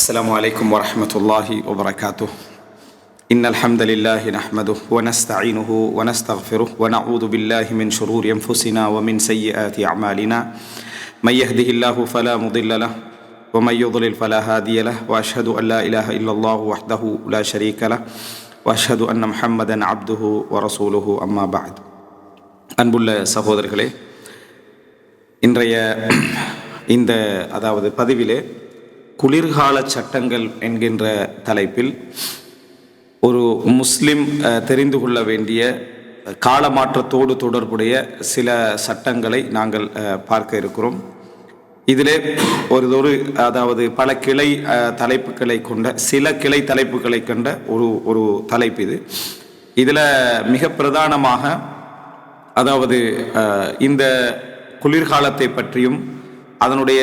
السلام عليكم ورحمة الله وبركاته. إن الحمد لله نحمده ونستعينه ونستغفره ونعوذ بالله من شرور أنفسنا ومن سيئات أعمالنا. من يهده الله فلا مضل له ومن يضلل فلا هادي له وأشهد أن لا إله إلا الله وحده لا شريك له وأشهد أن محمدا عبده ورسوله أما بعد. அன்புள்ள சகோதரர்களே, இன்றைய இந்த பதிவிலே குளிர்கால சட்டங்கள் என்கின்ற தலைப்பில் ஒரு முஸ்லிம் தெரிந்து கொள்ள வேண்டிய காலமாற்றத்தோடு தொடர்புடைய சில சட்டங்களை நாங்கள் பார்க்க இருக்கிறோம். இதிலே பல கிளை தலைப்புகளை கொண்ட சில கிளை தலைப்புகளை கொண்ட ஒரு தலைப்பு இது. இதில் மிக பிரதானமாக இந்த குளிர்காலத்தை பற்றியும் அதனுடைய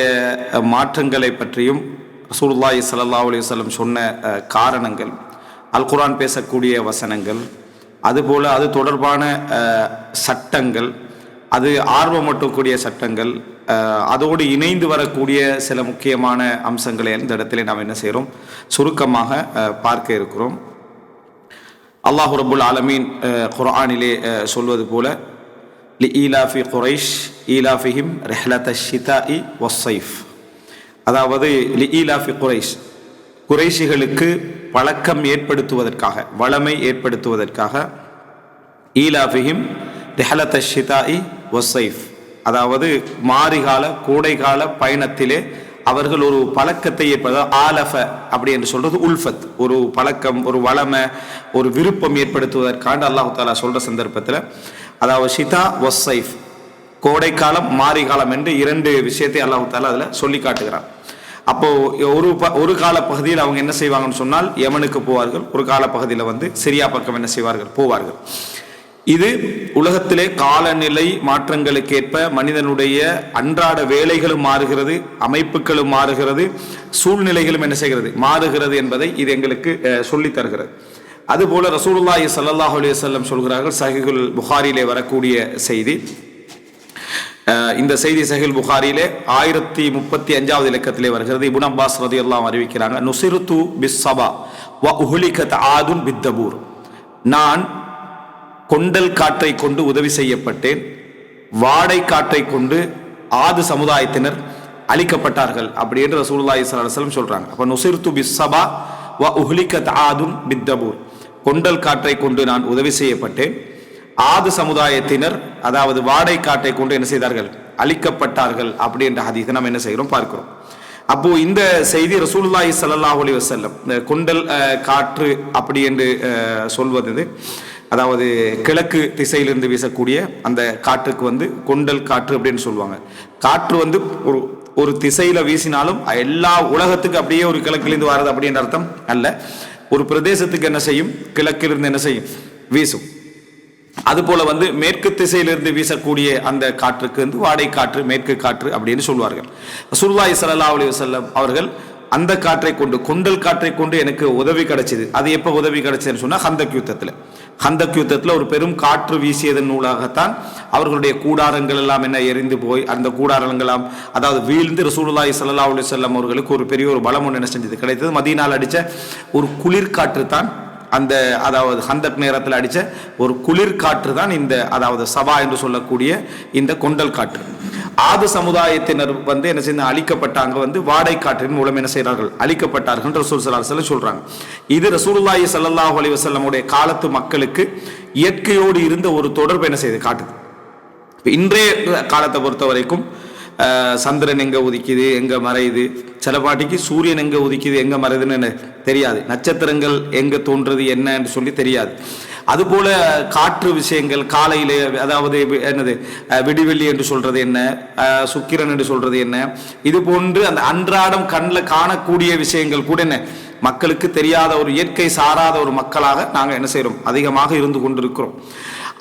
மாற்றங்களை பற்றியும் ரசூலுல்லாஹி ஸல்லல்லாஹு அலைஹி வஸல்லம் சொன்ன காரணங்கள், அல் குர்ஆன் பேசக்கூடிய வசனங்கள், அதுபோல் அது தொடர்பான சட்டங்கள், அது ஆர்வமூட்டக்கூடிய சட்டங்கள், அதோடு இணைந்து வரக்கூடிய சில முக்கியமான அம்சங்களை இந்த இடத்துல நாம் என்ன செய்கிறோம், சுருக்கமாக பார்க்க இருக்கிறோம். அல்லாஹ் ரப்புல் ஆலமீன் குர்ஆனிலே சொல்வது போல லிஈலாஃபி குரைஷ் ஈலாஃபிஹிம் ரிஹ்லத்தஷ் ஷிதாஇ வஸ்ஸைஃப், அதாவது லிஈலாஃபி குரைஷ், குறைஷிகளுக்கு பழக்கம் ஏற்படுத்துவதற்காக, வளமை ஏற்படுத்துவதற்காக, ஈலாஃபிஹிம் ரிஹ்லத்தஷ் ஷிதாஇ வஸ்ஸைஃப், அதாவது மாரிகால கோடைகால பயணத்திலே அவர்கள் ஒரு பழக்கத்தை ஆலஃப அப்படி என்று சொல்றது உல்ஃபத், ஒரு பழக்கம், ஒரு வளமை, ஒரு விருப்பம் ஏற்படுத்துவதற்காக அல்லாஹ் தஆலா சொல்ற சந்தர்ப்பத்தில், அதாவது ஷிதா வஸ்ஸைஃப், கோடைக்காலம் மாரிகாலம் என்று இரண்டு விஷயத்தை அல்லாஹ் தஆலா அதில் சொல்லி காட்டுகிறான். அப்போ ஒரு கால பகுதியில் அவங்க என்ன செய்வாங்கன்னு சொன்னால் யமனுக்கு போவார்கள், ஒரு கால பகுதியில் சிரியா பக்கம் என்ன செய்வார்கள், போவார்கள். இது உலகத்திலே காலநிலை மாற்றங்களுக்கு ஏற்ப மனிதனுடைய அன்றாட வேலைகளும் மாறுகிறது, அமைப்புகளும் மாறுகிறது, சூழ்நிலைகளும் என்ன செய்கிறது, மாறுகிறது என்பதை இது எங்களுக்கு சொல்லி தருகிறது. அதுபோல ரசூலுல்லாஹி ஸல்லல்லாஹு அலைஹி வஸல்லம் சொல்கிறார்கள், சஹீஹுல் புகாரியிலே வரக்கூடிய செய்தி. இந்த செய்தி சஹீஹுல் புகாரியிலே 1035வது இலக்கத்திலே வருகிறது. இப்னு அப்பாஸ் ரலியல்லாஹு அன்ஹு அறிவிக்கிறாங்க, நுஸிருது பிஸ்ஸபா வ உஹ்லிகத் ஆதுன் பித்தபூர், நான் கொண்டல் காற்றை கொண்டு உதவி செய்யப்பட்டேன், வாடை காற்றை கொண்டு ஆது சமுதாயத்தினர் அழிக்கப்பட்டார்கள் அப்படி என்று ரசூலுல்லாஹி ஸல்லல்லாஹு அலைஹி வஸல்லம் சொல்றாங்க. அப்ப நுஸிருது பிஸ்ஸபா வ உஹ்லிகத் ஆதுன் பித்தபூர், கொண்டல் காற்றை கொண்டு நான் உதவி செய்யப்பட்டேன், ஆது சமுதாயத்தினர் அதாவது வாடை காற்றை கொண்டு என்ன செய்தார்கள், அழிக்கப்பட்டார்கள் அப்படி என்ற ஹதீஸை நாம் என்ன செய்கிறோம், பார்க்கிறோம். அப்போ இந்த செய்தி ரசூலுல்லாஹி ஸல்லல்லாஹு அலைஹி வஸல்லம் கொண்டல் காற்று அப்படி என்று சொல்வது, அதாவது கிழக்கு திசையிலிருந்து வீசக்கூடிய அந்த காற்றுக்கு கொண்டல் காற்று அப்படின்னு சொல்லுவாங்க. காற்று ஒரு திசையில வீசினாலும் எல்லா உலகத்துக்கு அப்படியே ஒரு கிழக்கிலிருந்து வர்றது அப்படின்ற அர்த்தம் அல்ல. ஒரு பிரதேசத்துக்கு என்ன செய்யும், கிழக்கிலிருந்து என்ன செய்யும், வீசும். அதுபோல மேற்கு திசையிலிருந்து வீசக்கூடிய அந்த காற்றுக்கு வாடை காற்று, மேற்கு காற்று அப்படின்னு சொல்வார்கள். ரசூலுல்லாஹி ஸல்லல்லாஹு அலைஹி வஸல்லம் அவர்கள் அந்த காற்றை கொண்டு, கொண்டல் காற்றை கொண்டு எனக்கு உதவி கிடைச்சது. அது எப்போ உதவி கிடைச்சதுன்னு சொன்னா ஹந்தக் யுத்தத்தில் ஒரு பெரும் காற்று வீசியதன் நூலாகத்தான் அவர்களுடைய கூடாரங்கள் எல்லாம் என்ன எரிந்து போய் அந்த கூடாரங்களாம் அதாவது வீழ்ந்து ரசூலுல்லாஹி ஸல்லல்லாஹு அலைஹி வஸல்லம் அவர்களுக்கு ஒரு பெரிய ஒரு பலம் ஒன்று என்ன செஞ்சது, கிடைத்தது. மதீனால அடிச்ச ஒரு குளிர் காற்று தான் அந்த, அதாவது ஹந்தக் நேரத்தில் அடித்த ஒரு குளிர் காற்று தான் இந்த, அதாவது சபா என்று சொல்லக்கூடிய இந்த கொண்டல் காற்று. ஆது சமுதாயத்தினர் என்ன செய்ய அழிக்கப்பட்டாங்க, வாடை காற்றின் மூலம் என்ன செய்கிறார்கள், அழிக்கப்பட்டார்கள் ரசூல் ஸல்லல்லாஹு அலைஹி வஸல்லம் சொல்றாங்க. இது ரசூலுல்லாஹி ஸல்லல்லாஹு அலைஹி வஸல்லமுடைய காலத்து மக்களுக்கு இயற்கையோடு இருந்த ஒரு தொடர்பு என்ன செய்து காட்டுது. இன்றைய காலத்தை பொறுத்த வரைக்கும் சந்திரன் எங்கே உதிக்குது, எங்கே மறையுது, சில பாட்டிக்கு சூரியன் எங்கே உதிக்குது எங்கே மறையுதுன்னு தெரியாது, நட்சத்திரங்கள் எங்கே தோன்றுறது என்னன்னு சொல்லி தெரியாது. அதுபோல காற்று விஷயங்கள் காலையிலே, அதாவது என்னது விடிவெள்ளி என்று சொல்றது என்ன, சுக்கிரன் என்று சொல்றது என்ன, இது போன்று அந்த அன்றாடம் கண்ணில் காணக்கூடிய விஷயங்கள் கூட என்ன மக்களுக்கு தெரியாத ஒரு இயற்கை சாராத ஒரு மக்களாக நாங்கள் என்ன செய்கிறோம், அதிகமாக இருந்து கொண்டிருக்கிறோம்.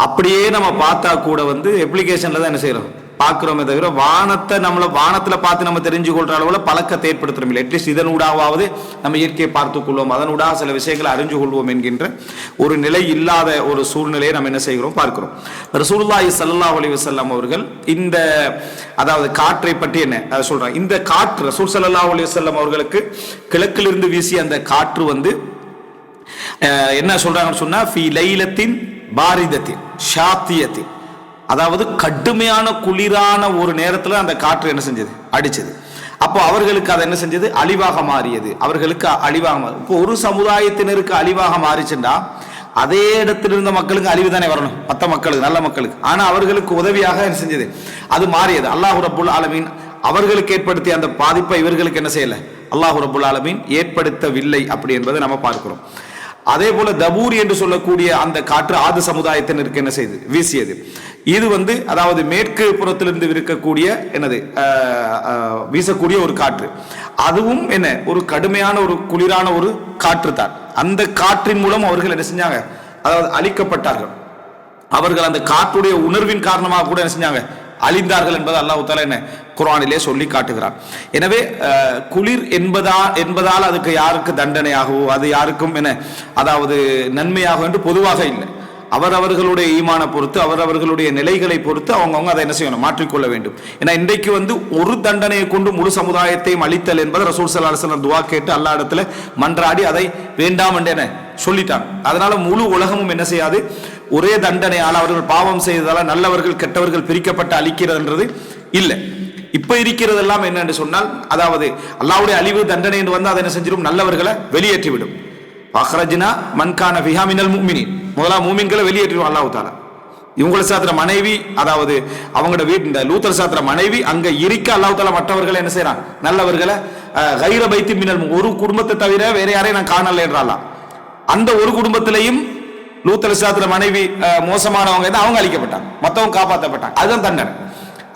அப்படியே நம்ம பார்த்தா கூட அப்ளிகேஷன்ல தான் என்ன செய்கிறோம், பார்க்கிறோமே தவிர வானத்துல பார்த்து நம்ம தெரிஞ்சு கொள்ற அளவுல பழக்கத்தை ஏற்படுத்துறோம் இல்லை. அட்லீஸ்ட் இதனூடாவது நம்ம இயற்கையை பார்த்துக் கொள்வோம், அதனூடாக சில விஷயங்களை அறிஞ்சு கொள்வோம் என்கின்ற ஒரு நிலை இல்லாத ஒரு சூழ்நிலையை நம்ம என்ன செய்கிறோம் பார்க்கிறோம். ரசூலுல்லாஹி ஸல்லல்லாஹு அலைஹி வஸல்லம் அவர்கள் இந்த அதாவது காற்றை பற்றி என்ன சொல்றாங்க, இந்த காற்று ரசூல் ஸல்லல்லாஹு அலைஹி வஸல்லம் அவர்களுக்கு கிழக்கிலிருந்து வீசிய அந்த காற்று வந்து என்ன சொல்றாங்கன்னு சொன்னா ஃபீ லைலத்தின் பாரிதத்தின் ஷாத்தியத்தின், அதாவது கடுமையான குளிரான ஒரு நேரத்தில் அந்த காற்று என்ன செஞ்சது, அடிச்சது. அப்போ அவர்களுக்கு அதை என்ன செஞ்சது, அழிவாக மாறியது. அவர்களுக்கு அழிவாக மாறி, இப்போ ஒரு சமுதாயத்தினருக்கு அழிவாக மாறிச்சுண்டா அதே இடத்தில் இருந்த மக்களுக்கு அழிவு தானே வரணும், மற்ற மக்களுக்கு, நல்ல மக்களுக்கு. ஆனா அவர்களுக்கு உதவியாக என்ன செஞ்சது, அது மாறியது. அல்லாஹ் ரப்புல் ஆலமீன் அவர்களுக்கு ஏற்படுத்திய அந்த பாதிப்பை இவர்களுக்கு என்ன செய்யல, அல்லாஹ் ரப்புல் ஆலமீன் ஏற்படுத்தவில்லை அப்படி என்பதை நம்ம பார்க்கிறோம். அதே போல தபூரி என்று சொல்லக்கூடிய அந்த காற்று ஆது சமுதாயத்தினருக்கு என்ன செய்து வீசியது. இது வந்து அதாவது மேற்கு புறத்திலிருந்து இருக்கக்கூடிய என்னது வீசக்கூடிய ஒரு காற்று. அதுவும் என்ன ஒரு கடுமையான ஒரு குளிரான ஒரு காற்று தான். அந்த காற்றின் மூலம் அவர்கள் என்ன செஞ்சாங்க, அதாவது அழிக்கப்பட்டார்கள். அவர்கள் அந்த காற்றுடைய உணர்வின் காரணமாக கூட என்ன செஞ்சாங்க, அழிந்தார்கள் என்பது அல்லாஹ் தஆலா என்ன குர்ஆனிலே சொல்லி காட்டுகிறார். எனவே குளிர் என்பதால் அதுக்கு யாருக்கு தண்டனையாகவோ அது யாருக்கும் என்ன அதாவது நன்மையாக என்று பொதுவாக இல்லை. அவரவர்களுடைய ஈமான பொறுத்து அவரவர்களுடைய நிலைகளை பொறுத்து அவங்கவுங்க அதை என்ன செய்யணும், மாற்றிக்கொள்ள வேண்டும். ஏன்னா இன்றைக்கு வந்து ஒரு தண்டனையை கொண்டு முழு சமுதாயத்தையும் அழித்தல் என்பது ரசூல் ஸல்லல்லாஹு அலைஹி வஸல்லம் துஆ கேட்டு அல்லாஹ் இடத்துல மன்றாடி அதை வேண்டாம் என்று என்ன சொல்லிட்டாங்க. அதனால முழு உலகமும் என்ன செய்யாது, ஒரே தண்டனையால் அவர்கள் பாவம் செய்ததால நல்லவர்கள் கெட்டவர்கள் பிரிக்கப்பட்டு அழிக்கிறதுன்றது இல்லை. இப்ப இருக்கிறதெல்லாம் என்னன்னு சொன்னால், அதாவது அல்லாஹ்வுடைய அழிவு தண்டனை என்று வந்து அதை என்ன செஞ்சிடும், நல்லவர்களை வெளியேற்றிவிடும். அக்ரஜ்னா மன்கான ஃபிஹா மினல் முஃமினீன், முதலா மூமின்களை வெளியேற்றிடும் அல்லாஹ் தஆலா. இவங்களை சாத்திர மனைவி, அதாவது அவங்களோட வீட்டு இந்த லூத்தர் சாத்திர மனைவி அங்க இருக்க அல்லாஹ் தஆலா மற்றவர்களை என்ன செய்யறான், நல்லவர்களை கைர பைத்தி மினல், ஒரு குடும்பத்தை தவிர வேற யாரையும் நான் காணல என்றாலாம். அந்த ஒரு குடும்பத்திலையும் லூத்தர் சாத்திர மனைவி மோசமானவங்க அவங்க அழிக்கப்பட்டாங்க, மற்றவங்க காப்பாற்றப்பட்டாங்க. அதுதான் தண்டனை.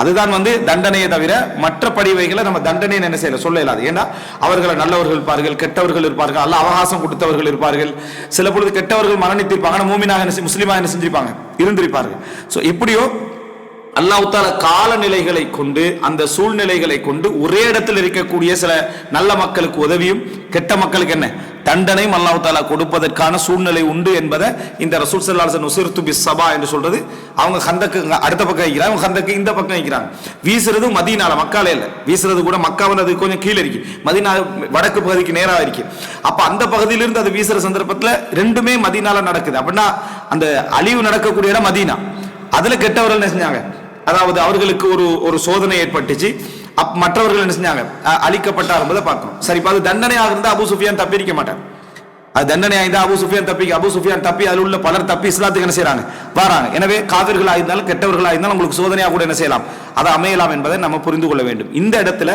அதுதான் வந்து தண்டனையை தவிர மற்ற படிவைகளை நம்ம தண்டனை என்ன செய்யல சொல்ல இயலாது. ஏன்னா அவர்களை நல்லவர்கள் இருப்பார்கள், கெட்டவர்கள் இருப்பார்கள், அல்ல அவகாசம் கொடுத்தவர்கள் இருப்பார்கள். சில பொழுது கெட்டவர்கள் மரணித்திருப்பாங்க, மூமினாக முஸ்லீமாக என்ன செஞ்சிருப்பாங்க, இருந்திருப்பார்கள். ஸோ எப்படியோ அல்லாஹ் தஆலா காலநிலைகளை கொண்டு அந்த சூழ்நிலைகளை கொண்டு ஒரே இடத்தில் இருக்கக்கூடிய சில நல்ல மக்களுக்கு உதவியும் கெட்ட மக்களுக்கு என்ன தண்டனையும் அல்லாஹ் தஆலா கொடுப்பதற்கான சூழ்நிலை உண்டு என்பதை இந்த ரசூல் ஸல்லல்லாஹு அலைஹி வஸல்லம் நுஸிர்து பிஸ்ஸபா என்று சொல்றது. அவங்க கந்தக்கு அடுத்த பக்கம் வைக்கிறாங்க, அவங்க கந்தக்கு இந்த பக்கம் வைக்கிறாங்க. வீசுறது மதீனால, மக்காலே இல்லை. வீசுறது கூட மக்காவில் அது கொஞ்சம் கீழே இருக்கு, மதீனா வடக்கு பகுதிக்கு நேராக இருக்கு. அப்ப அந்த பகுதியிலிருந்து அது வீசுற சந்தர்ப்பத்தில் ரெண்டுமே மதீனால நடக்குது. அப்படின்னா அந்த அழிவு நடக்கக்கூடிய இடம் மதீனா. அதுல கெட்டவர்கள் என்ன செஞ்சாங்க, அதாவது அவர்களுக்கு ஒரு சோதனை ஏற்பட்டுச்சு. மற்றவர்கள் என்ன செஞ்சாங்க, அழிக்கப்பட்டார் என்பதை பார்க்கணும். சரி, அது தண்டனையாக இருந்தால் அபூ சுஃபியான் தப்பிக்க மாட்டார். அது தண்டனையாக இருந்தால் அபூ சுஃபியான் தப்பி அதில் உள்ள பலர் தப்பி இஸ்லாத்துக்கு என்ன செய்யறாங்க, வராங்க. எனவே காவிர்களாக இருந்தாலும் கெட்டவர்களாக இருந்தாலும் உங்களுக்கு சோதனையாக கூட என்ன செய்யலாம், அதை அமையலாம் என்பதை நம்ம புரிந்து கொள்ள வேண்டும். இந்த இடத்துல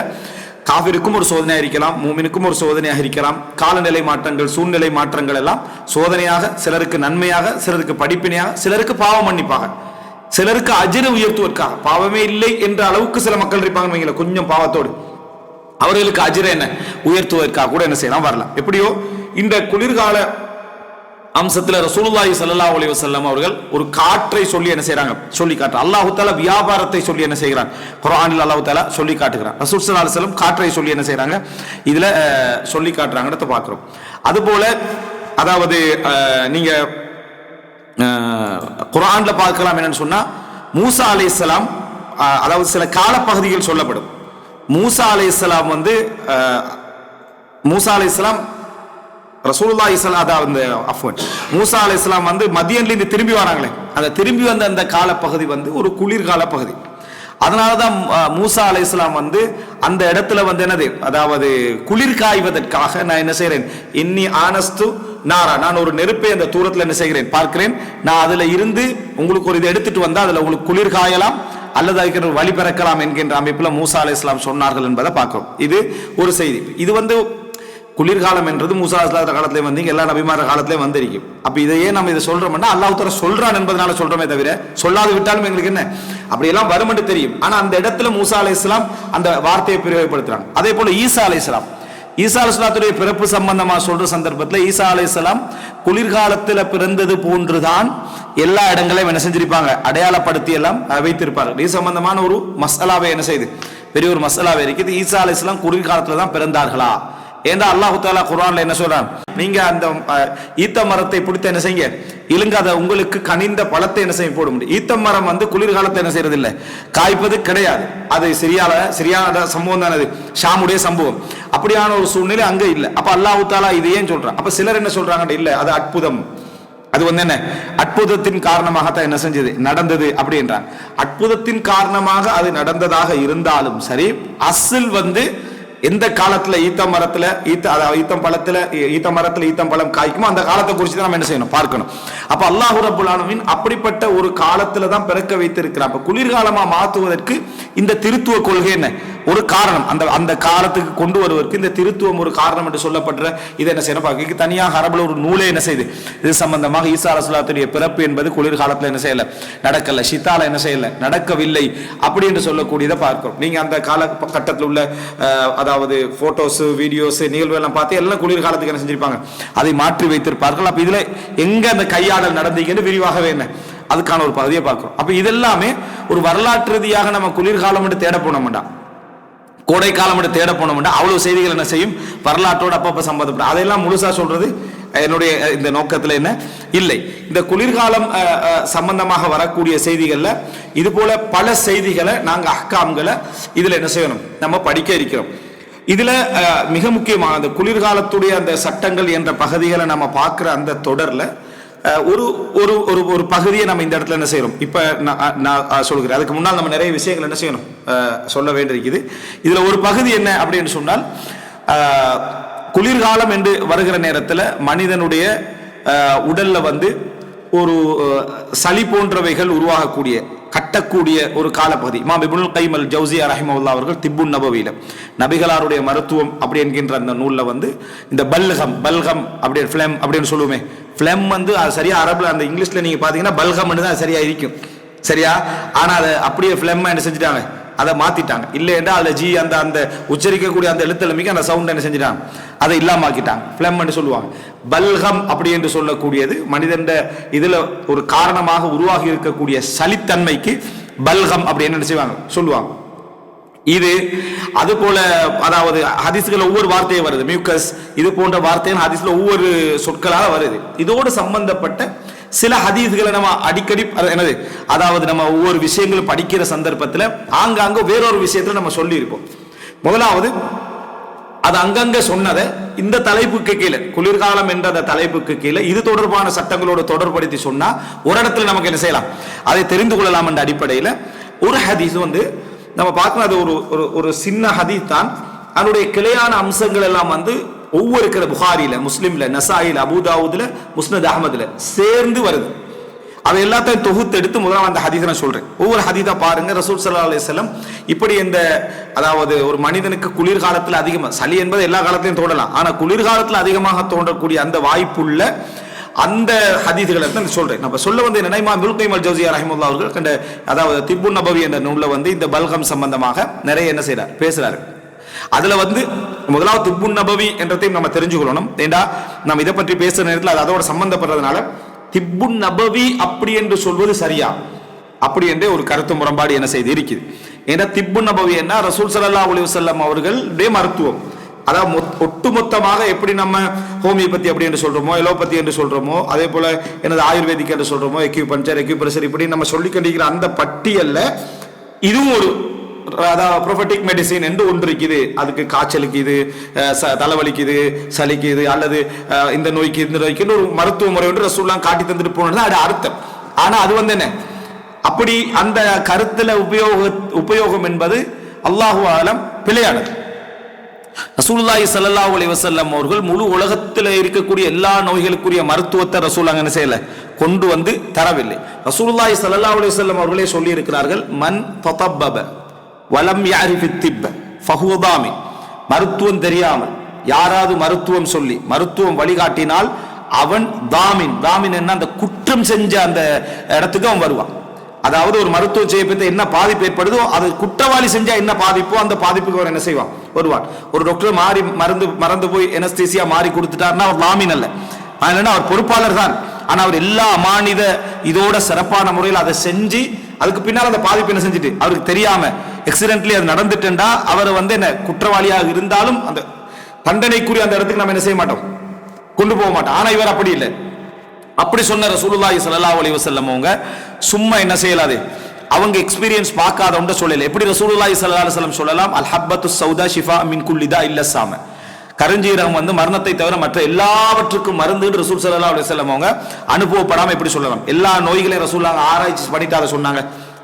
காவிருக்கும் ஒரு சோதனையாக இருக்கலாம், மூமினுக்கும் ஒரு சோதனையாக இருக்கலாம். காலநிலை மாற்றங்கள், சூழ்நிலை மாற்றங்கள் எல்லாம் சோதனையாக, சிலருக்கு நன்மையாக, சிலருக்கு படிப்பினையாக, சிலருக்கு பாவ மன்னிப்பாக, சிலருக்கு அஜ்ரை உயர்த்துவதற்காக. பாவமே இல்லை என்ற அளவுக்கு சில மக்கள் இருப்பாங்க, கொஞ்சம் பாவத்தோடு, அவர்களுக்கு அஜ்ரை என்ன உயர்த்துவதற்காக கூட என்ன செய்யலாம், வரலாம். எப்படியோ இந்த குளிர்கால அம்சத்தில் ரசூலுல்லாஹி ஸல்லல்லாஹு அலைஹி வஸல்லம் அவர்கள் ஒரு காற்றை சொல்லி என்ன செய்யறாங்க, சொல்லி காட்டு. அல்லாஹ் தஆலா வியாபாரத்தை சொல்லி என்ன செய்கிறான், குர்ஆனில் அல்லாஹ் தஆலா சொல்லி காட்டுகிறான். ரசூல் ஸல்லல்லாஹு அலைஹி வஸல்லம் காற்றை சொல்லி என்ன செய்யறாங்க, இதுல சொல்லி காட்டுறாங்கன்னு பார்க்கிறோம். அதுபோல அதாவது நீங்க குர்ஆன்ல பார்க்கலாம். என்னன்னு சொன்னா மூசா அலைஹிஸ்ஸலாம், அதாவது சில காலப்பகுதிகள் சொல்லப்படும். மூசா அலைஹிஸ்ஸலாம் வந்து மூசா அலைஹிஸ்ஸலாம் ரசூலுல்லாஹி மூசா அலைஹிஸ்ஸலாம் வந்து மதியன்ல இருந்து திரும்பி வராங்களே, அந்த திரும்பி வந்த அந்த காலப்பகுதி வந்து ஒரு குளிர்கால பகுதி. அதனாலதான் மூசா அலைஹிஸ்ஸலாம் வந்து அந்த இடத்துல வந்து என்னது, அதாவது குளிர் காய்வதற்காக நான் என்ன செய்யறேன், இன்னி ஆனஸ்து நாரா, நான் ஒரு நெருப்பை அந்த தூரத்தில் என்ன செய்கிறேன் பார்க்கிறேன், நான் அதுல இருந்து உங்களுக்கு ஒரு இதை எடுத்துட்டு வந்தா அதுல உங்களுக்கு குளிர் காயலாம் அல்லது அதுக்கு வழி பிறக்கலாம் என்கின்ற அமைப்புல மூசா அலைஹிஸ்ஸலாம் சொன்னார்கள் என்பதை பார்க்கிறோம். இது ஒரு செய்தி. இது வந்து குளிர்காலம் என்றது மூசா அலைஹிஸ்ஸலாம் காலத்திலே வந்து எல்லா நபிமார காலத்திலே வந்திருக்கும். அப்ப இதையே நம்ம இதை சொல்றோம்னா அல்லாஹ் தஆலா சொல்றான் என்பதனால சொல்றோமே தவிர சொல்லாது விட்டாலும் எங்களுக்கு என்ன அப்படி எல்லாம் வரும் என்று தெரியும். ஆனா அந்த இடத்துல மூசா அலைஹிஸ்ஸலாம் அந்த வார்த்தையை பிரயோகப்படுத்துறாங்க. அதே போல ஈசா அலைஹிஸ்ஸலாம், ஈசா அலைஹிஸ்ஸலாத்துடைய பிறப்பு சம்பந்தமா சொல்ற சந்தர்ப்பத்தில் ஈசா அலைஹிஸ்ஸலாம் குளிர்காலத்தில் பிறந்தது போன்றுதான் எல்லா இடங்களையும் என்ன செஞ்சிருப்பாங்க, அடையாளப்படுத்தி எல்லாம் வைத்திருப்பார்கள். இது சம்பந்தமான ஒரு மசாலாவை என்ன செய்யுது, பெரிய ஒரு மசாலாவை இருக்குது. ஈசா அலைஹிஸ்ஸலாம் குளிர்காலத்தில் தான் பிறந்தார்களா? ஏன்னா அல்லாஹு தஆலா குர்ஆன்ல என்ன சொல்றான், நீங்க அந்த ஈத்த மரத்தை பிடித்து என்ன செய்யுங்க, இழுங்க, அதை உங்களுக்கு கனிந்த பழத்தை என்ன செய்ய போட முடியும். ஈத்த மரம் வந்து குளிர்காலத்தை என்ன செய்யறது இல்லை, காய்ப்பது கிடையாது. அது சரியான சம்பவம் தானே, அது ஷாமுடைய சம்பவம். அப்படியான ஒரு சூழ்நிலை அங்க இல்லை. அப்ப அல்லாஹு தஆலா இது ஏன் சொல்றான்? அப்ப சிலர் என்ன சொல்றாங்க, இல்ல அது அற்புதம், அது வந்து என்ன அற்புதத்தின் காரணமாகத்தான் என்ன செஞ்சது, நடந்தது அப்படின்றாங்க. அற்புதத்தின் காரணமாக அது நடந்ததாக இருந்தாலும் சரி, அசில் வந்து எந்த காலத்துல ஈத்தம் பழத்துல ஈத்தம் பழம் காய்க்குமோ அந்த காலத்தை குறித்து தான் நம்ம என்ன செய்யணும், பார்க்கணும். அப்ப அல்லாஹ் ரப்பல் ஆலமீன் அப்படிப்பட்ட ஒரு காலத்துல தான் பிறக்க வைத்திருக்கிறார். அப்ப குளிர்காலமா மாற்றுவதற்கு இந்த திருத்துவ கொள்கை என்ன ஒரு காரணம், அந்த காலத்துக்கு கொண்டு வருவதற்கு இந்த திருத்துவம் ஒரு காரணம் என்று சொல்லப்படுற இதை என்ன செய்யணும், தனியாக அரபுல ஒரு நூலே என்ன செய்யுது இது சம்பந்தமாக. ஈசா அலைஹிஸ்ஸலாத்துடைய பிறப்பு என்பது குளிர்காலத்துல என்ன செய்யல, நடக்கல, ஷித்தால என்ன செய்யல, நடக்கவில்லை அப்படி என்று சொல்லக்கூடியதை பார்க்கிறோம். நீங்க அந்த காலகட்டத்தில் உள்ள அதாவது போட்டோஸ், வீடியோஸ், நிகழ்வு எல்லாம் பார்த்து எல்லாம் குளிர்காலத்துக்கு என்ன செஞ்சிருப்பாங்க, அதை மாற்றி வைத்திருப்பார்கள். அப்ப இதுல எங்க அந்த கையாடல் நடந்தீங்கன்னு விரிவாகவே என்ன அதுக்கான ஒரு பகுதியை பார்க்கிறோம். அப்ப இதெல்லாமே ஒரு வரலாற்று ரீதியாக நம்ம குளிர்காலம் என்று தேட போன மாட்டோம், கோடை காலம் என்று தேட போன மாட்டோம். அவ்வளவு செய்திகள் என்ன செய்யும், வரலாற்றோடு அப்பப்ப சம்பந்தப்படும். அதையெல்லாம் முழுசா சொல்றது என்னுடைய இந்த நோக்கத்தில் என்ன இல்லை. இந்த குளிர்காலம் சம்பந்தமாக வரக்கூடிய செய்திகள்ல இது போல பல செய்திகளை நாங்கள் அஹ்காம்களை இதுல என்ன செய்யணும், நம்ம படிக்க இருக்கிறோம். இதுல மிக முக்கியமான அந்த குளிர்காலத்துடைய அந்த சட்டங்கள் என்ற பகுதிகளை நம்ம பார்க்கிற அந்த தொடர்ல ஒரு ஒரு ஒரு பகுதியை நம்ம இந்த இடத்துல என்ன செய்யறோம், இப்ப நான் சொல்கிறேன். அதுக்கு முன்னால் நம்ம நிறைய விஷயங்கள் என்ன செய்யணும், சொல்ல வேண்டியிருக்குது. இதுல ஒரு பகுதி என்ன அப்படின்னு சொன்னால், குளிர்காலம் என்று வருகிற நேரத்தில் மனிதனுடைய உடல்ல வந்து ஒரு சளி போன்றவைகள் உருவாகக்கூடிய கட்டக்கூடிய ஒரு காலப்பகுதி. இமாம் இப்னுல் கைம் அல் ஜௌசியா ரஹிமஹுல்லாஹ் அவர்கள் திப்புன் நபவியில நபிகளாருடைய மருத்துவம் அப்படி என்கின்ற அந்த நூலில் வந்து இந்த பல்கம் அப்படி ஃபிளம் அப்படின்னு சொல்லுவோமே, ஃபிளம் வந்து அது சரியா அரபுல அந்த இங்கிலீஷ்ல நீங்க பாத்தீங்கன்னா பல்கம் தான் சரியா இருக்கும், சரியா. ஆனா அதை அப்படியே ஃபிளம் என்ன செஞ்சுட்டாங்க, அதை மாத்திட்டாங்க. இல்லை என்றால் அதுல ஜி அந்த அந்த உச்சரிக்கக்கூடிய அந்த எழுத்தலமைக்கு அந்த சவுண்ட் என்ன செஞ்சிட்டாங்க, அதை இல்லாமக்கிட்டாங்க. ஃபிளம் என்று சொல்லுவாங்க. பல்கம் அப்படி என்று சொல்லக்கூடியது மனிதன் இதுல ஒரு காரணமாக உருவாகி இருக்கக்கூடிய சளித்தன்மைக்கு பல்கம் அப்படி என்ன செய்வாங்க சொல்லுவாங்க. இது அது போல அதாவது ஹதீஸ்கள் ஒவ்வொரு வார்த்தையும் வருது, மியூக்கஸ் இது போன்ற வார்த்தைகள் ஹதீஸ்ல ஒவ்வொரு சொற்களாக வருது. இதோடு சம்பந்தப்பட்ட சில ஹதீஸ்களை நம்ம அடிக்கடி என்னது அதாவது நம்ம ஒவ்வொரு விஷயங்களும் படிக்கிற சந்தர்ப்பத்தில் ஆங்காங்க வேறொரு விஷயத்துல நம்ம சொல்லி இருப்போம். முதலாவது அது அங்கங்க சொன்னதை இந்த தலைப்புக்கு கீழே, குளிர்காலம் என்ற அந்த தலைப்புக்கு கீழே இது தொடர்பான சட்டங்களோடு தொடர்படுத்தி சொன்னா ஒரு இடத்துல நமக்கு என்ன செய்யலாம், அதை தெரிந்து கொள்ளலாம் என்ற அடிப்படையில் ஒரு ஹதீஸ் வந்து நம்ம பார்க்கணும். அது ஒரு சின்ன ஹதீஸ் தான். அதனுடைய கிளையான அம்சங்கள் எல்லாம் வந்து ஒவ்வொரு புகாரில, முஸ்லிம்ல, நசாயில, அபூதாவுதுல, முஸ்னத் அஹமதுல சேர்ந்து வருது. அதை எல்லாத்தையும் தொகுத்து எடுத்து முதல்ல அந்த ஹதீஸை நான் சொல்றேன். ஒவ்வொரு ஹதீஸா பாருங்க. ரசூல் ஸல்லல்லாஹு அலைஹி வஸல்லம் இப்படி இந்த அதாவது ஒரு மனிதனுக்கு குளிர்காலத்தில் அதிகமாக, சளி என்பது எல்லா காலத்திலையும் தோன்றலாம், ஆனா குளிர்காலத்தில் அதிகமாக தோன்றக்கூடிய அந்த வாய்ப்புள்ள அந்த ஹதீஸ்களை தான் சொல்றேன். நம்ம சொல்ல வந்து என்னன்னா, இமாம் இப்னுல் கைம் அல் ஜௌசியா ரஹிமஹுல்லாஹ் அவர்கள் கண்ட அதாவது திப்புன் நபவி என்ற நூல்ல வந்து இந்த பல்கம் சம்பந்தமாக நிறைய என்ன செய்றார், பேசுறாரு. அதுல வந்து முதலாவது திப்புன் நபவி என்றதையும் நம்ம தெரிஞ்சுக்கொள்ளணும். ஏண்டா நம்ம இதை பற்றி பேசுற நேரத்தில் அது அதோட சம்பந்தப்படுறதுனால திப்புன் நபவி அப்படி என்று சொல்வது சரியா அப்படி என்றே ஒரு கருத்து முரண்பாடு என்ன செய்து இருக்குது. ஏன்னா திப்புன் நபவி என்ன, ரசூல் ஸல்லல்லாஹு அலைஹி வஸல்லம் அவர்களுடைய மருத்துவம். அதாவது ஒட்டுமொத்தமாக எப்படி நம்ம ஹோமியோபதி அப்படி என்று சொல்றோமோ, எலோபதி என்று சொல்றோமோ, அதே போல எனது ஆயுர்வேதிக் என்று சொல்றோமோ, எக்யூபஞ்சர், எக்யூப்ரெஷர் இப்படி நம்ம சொல்லி கண்டிக்கிற அந்த பட்டியல்ல இதுவும் ஒரு அதாவது ப்ரொஃபட்டிக் மெடிசின் என்று ஒன்று இருக்குது. அதுக்கு காய்ச்சலுக்கு இது, தலைவலிக்கு இது, சளிக்கு இது, அல்லது இந்த நோய்க்கு இந்த நோய்க்கு ஒரு மருத்துவ முறை ஒன்று ரசூலுல்லாஹ் காட்டி தந்துட்டு போனது அது அர்த்தம். ஆனா அது வந்து என்ன, அப்படி அந்த கருத்துல உபயோகம் என்பது அல்லாஹு ஆலம் பிழையானது. ரசூலுல்லாஹி ஸல்லல்லாஹு அலைஹி வஸல்லம் அவர்கள் முழு உலகத்தில் இருக்கக்கூடிய எல்லா நோய்களுக்குரிய மருத்துவத்தை ரசூலுல்லாஹ் என்ன செய்யல, கொண்டு வந்து தரவில்லை. ரசூலுல்லாஹி ஸல்லல்லாஹு அலைஹி வஸல்லம் அவர்களே சொல்லி இருக்கிறார்கள், மன் ததப்பப வலம் யஅரிஃபி திப்ப ஃபஹுவ தாமின். மருத்துவம் தெரியாமல் யாராவது மருத்துவம் சொல்லி மருத்துவம் வழிகாட்டினால் அவன் தாமின். தாமின் என்ன, அந்த குற்றம் செஞ்ச அந்த இடத்துக்கு அவன் வருவான். அதாவது ஒரு மருத்துவம் செய்யப்பட்ட என்ன பாதிப்பு ஏற்படுதோ அது குற்றவாளி செஞ்சா என்ன பாதிப்போ அந்த பாதிப்புக்கு அவர் என்ன செய்வான், வருவான். ஒரு டாக்டர் மாறி மறந்து போய் எனஸ்தீசியா மாறி கொடுத்துட்டாருன்னா அவர் லாமின் அல்ல, அவர் பொறுப்பாளர் தான். ஆனா அவர் எல்லா அமானித இதோட சிறப்பான முறையில் அதை செஞ்சு அதுக்கு பின்னால் அந்த பாதிப்பு என்ன செஞ்சுட்டு அவருக்கு தெரியாம எக்ஸிடென்ட்லி அது நடந்துட்டா அவர் என்ன குற்றவாளியாக இருந்தாலும் அந்த தண்டனைக்குரிய அந்த இடத்துக்கு நம்ம என்ன செய்ய மாட்டோம், கொண்டு போக மாட்டோம். ஆனா இவர் அப்படி இல்லை. அப்படி சொன்ன ரசூலுல்லாஹி ஸல்லல்லாஹு அலைஹி வஸல்லம் அவங்க சும்மா என்ன செய்யலாது, அவங்க எக்ஸ்பீரியன்ஸ் பார்க்காதவங்க சொல்லல. எப்படி ரசூலுல்லாஹி ஸல்லல்லாஹு அலைஹி வஸல்லம் சொல்லலாம், அல் ஹப்பத்து சௌதா ஷிஃபா மின் குல்லி தா இல்ல சாம, கருஞ்சீரகம் மரணத்தை தவிர மற்ற எல்லாவற்றுக்கும் மருந்து ரசூல் ஸல்லல்லாஹு அலைஹி வஸல்லம் அவங்க அனுபவப்படாம எப்படி சொல்லலாம்? எல்லா நோய்களையும் ரசூலுல்லாஹ் ஆராய்ச்சி பண்ணிட்டு அதை சொன்னாங்க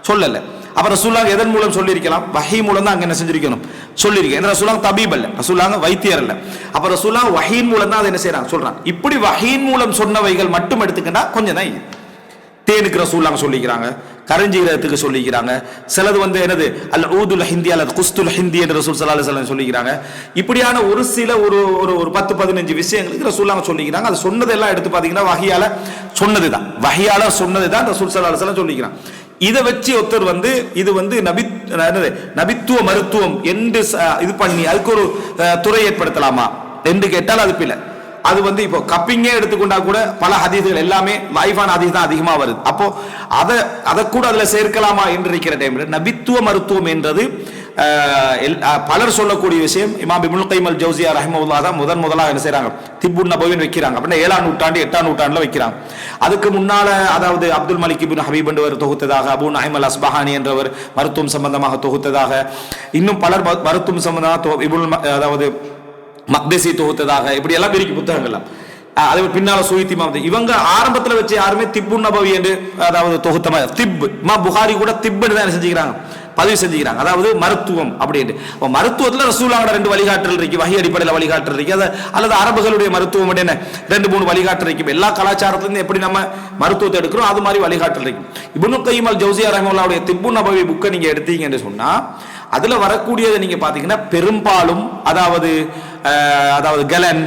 சொல்லல. அப்ப ரசூலுல்லாஹ் எதன் மூலம் சொல்லியிருக்கலாம்? வஹீ மூலம் தான் அங்க என்ன செஞ்சிருக்கணும், சொல்லியிருக்கேன். ரசூலுல்லாஹ் தபீப் அல்ல, ரசூலுல்லாஹ் வைத்தியர் அல்ல. அப்ப ரசூலுல்லாஹ் வஹீன் மூலம் தான் அதை என்ன செய்யறாங்க சொல்றாங்க. இப்படி வஹீன் மூலம் சொன்னவைகள் மட்டும் எடுத்துக்கிட்டா கொஞ்சம் தான். தேனுக்கு ரசூலுல்லாஹ் சொல்லிக்கிறாங்க, கருஞ்சீரகத்துக்கு சொல்லிக்கிறாங்க, சிலது என்னது அல் ஊதுல் ஹிந்தி அல்லது குஸ்துல் ஹிந்தி என்று ரசூல் ஸல்லல்லாஹு அலைஹி வஸல்லம் சொல்லிக்கிறாங்க. இப்படியான ஒரு சில ஒரு 10-15 விஷயங்களுக்கு ரசூலுல்லாஹ் சொல்லிக்கிறாங்க. அது சொன்னதெல்லாம் எடுத்து பார்த்தீங்கன்னா வஹியால சொன்னதுதான், வஹியால சொன்னதுதான் ரசூல் ஸல்லல்லாஹு அலைஹி வஸல்லம் சொல்லிக்கிறாங்க. இதை வச்சு ஒருத்தர் இது நபித்துவ மருத்துவம் என்று இது பண்ணி அதுக்கு ஒரு துறை ஏற்படுத்தலாமா என்று கேட்டால் அது பிள்ளை. அது இப்போ கப்பிங்கே எடுத்துக்கொண்டா கூட பல ஹதீஸ்கள் எல்லாமே லைஃபான ஹதீஸ் தான் அதிகமாக வருது. அப்போ அதை கூட அதுல சேர்க்கலாமா என்று இருக்கிற டைம்ல நபித்துவ மருத்துவம் என்றது பலர் சொல்லக்கூடிய விஷயம். இமாம் இப்னுல் கய்யிம் அல் ஜௌஸியா ரஹிமஹுல்லாஹ் தான் முதலாக என்ன செய்றாங்க, திப்புன் நபவின்னு வைக்கிறாங்க. அப்படின்னா 7ஆம் நூற்றாண்டு 8ஆம் நூற்றாண்டுல வைக்கிறாங்க. அதுக்கு முன்னால அதாவது அப்துல் மலிக் இப்னு ஹபீப் என்றவர் தொகுத்ததாக, அபு நஹீம் அல் அஸ்பஹானி என்றவர் மருத்துவம் சம்பந்தமாக தொகுத்ததாக, இன்னும் பலர் மருத்துவம் சம்பந்தமாக அதாவது மக்தசி தொகுத்ததாக, இப்படி எல்லாம் இருக்கு புத்தகங்கள்லாம். அது பின்னால சுயத்தி இவங்க ஆரம்பத்தில் வச்சு யாருமே திப்புன் நபவி என்று அதாவது தொகுத்த திப் புகாரி கூட திப்புன்னு தான் செஞ்சுக்கிறாங்க, பதிவு செஞ்சுக்கிறாங்க. அதாவது மருத்துவம் அப்படின்னு. மருத்துவத்தில் ரசூலுல்லாஹ் 2 வழிகாட்டல் இருக்கு, வஹி அடிப்படையில் வழிகாட்டல் இருக்கு. அல்லது அரபுகளுடைய மருத்துவம் என்ன 2-3 வழிகாட்டல் இருக்கு. எல்லா கலாச்சாரத்திலிருந்து எப்படி நம்ம மருத்துவத்தை எடுக்கிறோம் அது மாதிரி வழிகாட்டல் இருக்கு. இப்னுல் கய்யிம் அல் ஜௌஸியா ரஹிமஹுல்லாஹ்வுடைய திப்புன் நபவி புக்கை நீங்க எடுத்தீங்க என்று சொன்னா அதுல வரக்கூடியதை நீங்க பாத்தீங்கன்னா பெரும்பாலும் அதாவது கலன்,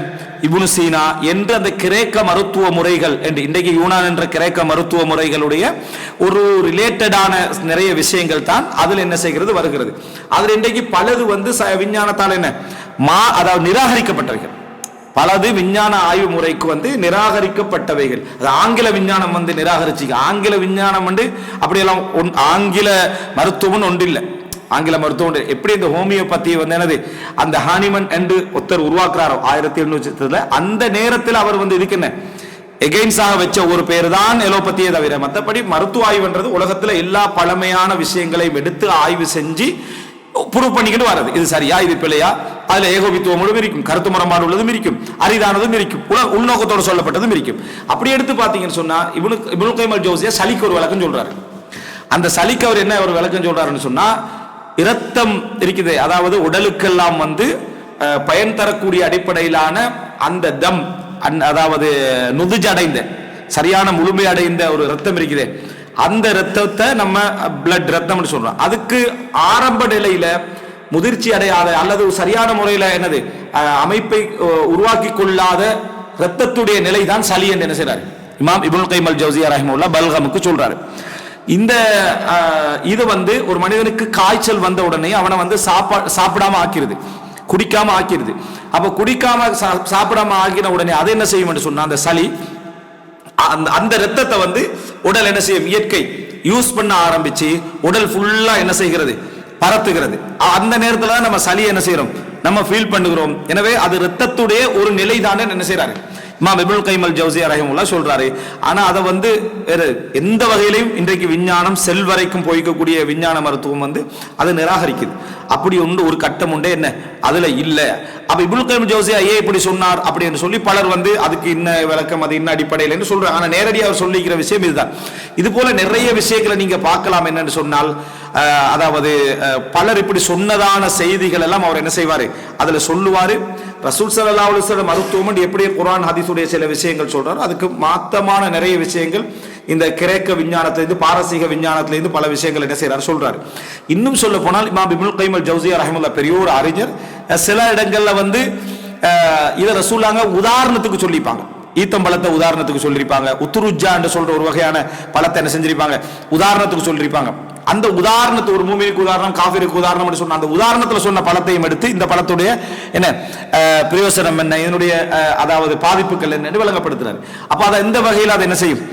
இப்னு சீனா என்ற அந்த கிரேக்க மருத்துவ முறைகள் என்று இன்றைக்கு யூனான் என்ற கிரேக்க மருத்துவ முறைகளுடைய ஒரு ரிலேட்டடான நிறைய விஷயங்கள் தான் அதுல என்ன செய்கிறது வருகிறது. அதுல இன்றைக்கு பலது விஞ்ஞானத்தால் அதாவது நிராகரிக்கப்பட்டவைகள், பலது விஞ்ஞான ஆய்வு முறைக்கு நிராகரிக்கப்பட்டவைகள். அது ஆங்கில விஞ்ஞானம் நிராகரிச்சு, ஆங்கில விஞ்ஞானம் அப்படியெல்லாம் ஆங்கில மருத்துவம் ஒன்று இல்லை. ஆங்கில மருத்துவம் எப்படி இந்த ஹோமியோபதி என்னது அந்த ஹானிமன் என்று ஒருத்தர் உருவாக்குறாரோ 1800 அந்த நேரத்தில் அவர் இதுக்கு என்ன எகெயின்ஸாக வச்ச ஒரு பேர் தான் எலோபதியே தவிர மற்றபடி மருத்துவ ஆய்வுன்றது உலகத்துல எல்லா பழமையான விஷயங்களையும் எடுத்து ஆய்வு செஞ்சு ப்ரூவ் பண்ணிக்கிட்டு வர்றது. இது சரியா இது பிள்ளையா, அதுல ஏகோபித்துவம் இருக்கும், கருத்து முரண்பாடு உள்ளதும் இருக்கும், அரிதானதும் இருக்கும், உள்நோக்கத்தோடு சொல்லப்பட்டதும் இருக்கும். அப்படி எடுத்து பாத்தீங்கன்னு சொன்னா இப்னுல் கய்யிம் அல் ஜௌஸியா சலிக்கு ஒரு விளக்கம் சொல்றாரு. அந்த சலிக்கு அவர் என்ன ஒரு விளக்கம் சொல்றாருன்னு சொன்னா, இரத்தம் இருக்குது, அதாவது உடலுக்கெல்லாம் பயன் தரக்கூடிய அடிப்படையிலான அந்த தம், அதாவது நுதுஜ் அடைந்த சரியான முழுமை அடைந்த ஒரு ரத்தம் இருக்குது, அந்த ரத்தத்தை நம்ம பிளட் ரத்தம் சொல்றோம். அதுக்கு ஆரம்ப நிலையில முதிர்ச்சி அடையாத அல்லது சரியான முறையில என்னது அமைப்பை உருவாக்கி கொள்ளாத ரத்தத்துடைய நிலை தான் சளி என்று என்ன செய்றாரு இமாம் இப்னுல் கய்யிம் அல் ஜௌஸியா ரஹிமஹுல்லாஹ் பல்கமுக்கு சொல்றாரு. இந்த இது ஒரு மனிதனுக்கு காய்ச்சல் வந்த உடனே அவனை சாப்பிடாம ஆக்கிறது, குடிக்காம ஆக்கிறது. அப்ப குடிக்காம சாப்பிடாம ஆகின உடனே அதை என்ன செய்யும் என்று சொன்னா அந்த சளி அந்த ரத்தத்தை உடல் என்ன செய்யும், இயற்கை யூஸ் பண்ண ஆரம்பிச்சு உடல் ஃபுல்லா என்ன செய்கிறது, பரத்துகிறது. அந்த நேரத்துல தான் நம்ம சளி என்ன செய்யறோம், நம்ம ஃபீல் பண்ணுகிறோம். எனவே அது ரத்தத்துடைய ஒரு நிலை தானே என்ன செய்யறாரு இமாம் இப்னுல் கய்யிம் அல் ஜௌஸியா ரஹிமஹுல்லாஹ் சொல்றாரு. ஆனா அதை வேற எந்த வகையிலையும் இன்றைக்கு விஞ்ஞானம் செல் வரைக்கும் போய்க்கக்கூடிய விஞ்ஞான மருத்துவம் அதை நிராகரிக்குது. அப்படி ஒரு கட்டம் உண்டே என்ன அதுல இல்ல. அப்ப இப்னுல் கய்யிம் ஜௌஸியா ஏன் இப்படி சொன்னார் அப்படின்னு சொல்லி பலர் அதுக்கு இன்ன விளக்கம், அது இன்ன அடிப்படையில் என்று சொல்றாங்க. ஆனா நேரடியாக அவர் சொல்லிக்கிற விஷயம் இதுதான். இது போல நிறைய விஷயங்களை நீங்க பார்க்கலாம். என்னன்னு சொன்னால் அதாவது பலர் இப்படி சொன்னதான செய்திகள் எல்லாம் அவர் என்ன செய்வாரு அதுல சொல்லுவாரு. ரசூல் ஸல்லல்லாஹு அலைஹி வஸல்லம் மருத்துவம் எப்படி குர்ஆன் ஹதீஸுடைய சில விஷயங்கள் சொல்றாரு, அதுக்கு மாத்தமான நிறைய விஷயங்கள் இந்த கிரேக்க விஞ்ஞானத்திலிருந்து பாரசீக விஞ்ஞானத்திலிருந்து பல விஷயங்கள் என்ன செய்யறாரு சொல்றாரு. இன்னும் சொல்ல போனால் இமாம் இப்னுல் கய்யிம் அல் ஜௌஸியா ரஹிமஹுல்லாஹ் பெரிய ஒரு அறிஞர். சில இடங்கள்ல இத ரசூலுல்லாஹ் உதாரணத்துக்கு சொல்லிப்பாங்க. ஈத்தம்பழத்தை உதாரணத்துக்கு சொல்லிருப்பாங்க. உத்துருஜா என்று சொல்ற ஒரு வகையான பழத்தை என்ன செஞ்சிருப்பாங்க உதாரணத்துக்கு சொல்லிருப்பாங்க. அந்த உதாரணத்தை ஒரு மூமினுக்கு உதாரணம், காஃபிருக்கு உதாரணம் சொன்ன அந்த உதாரணத்தில் சொன்ன பழத்தையும் எடுத்து இந்த பழத்துடைய என்ன பிரயோசனம் என்ன, இதனுடைய அதாவது பாதிப்புகள் என்ன விளங்கப்படுத்துறாரு. அப்ப அதை இந்த வகையில் அதை என்ன செய்யும்,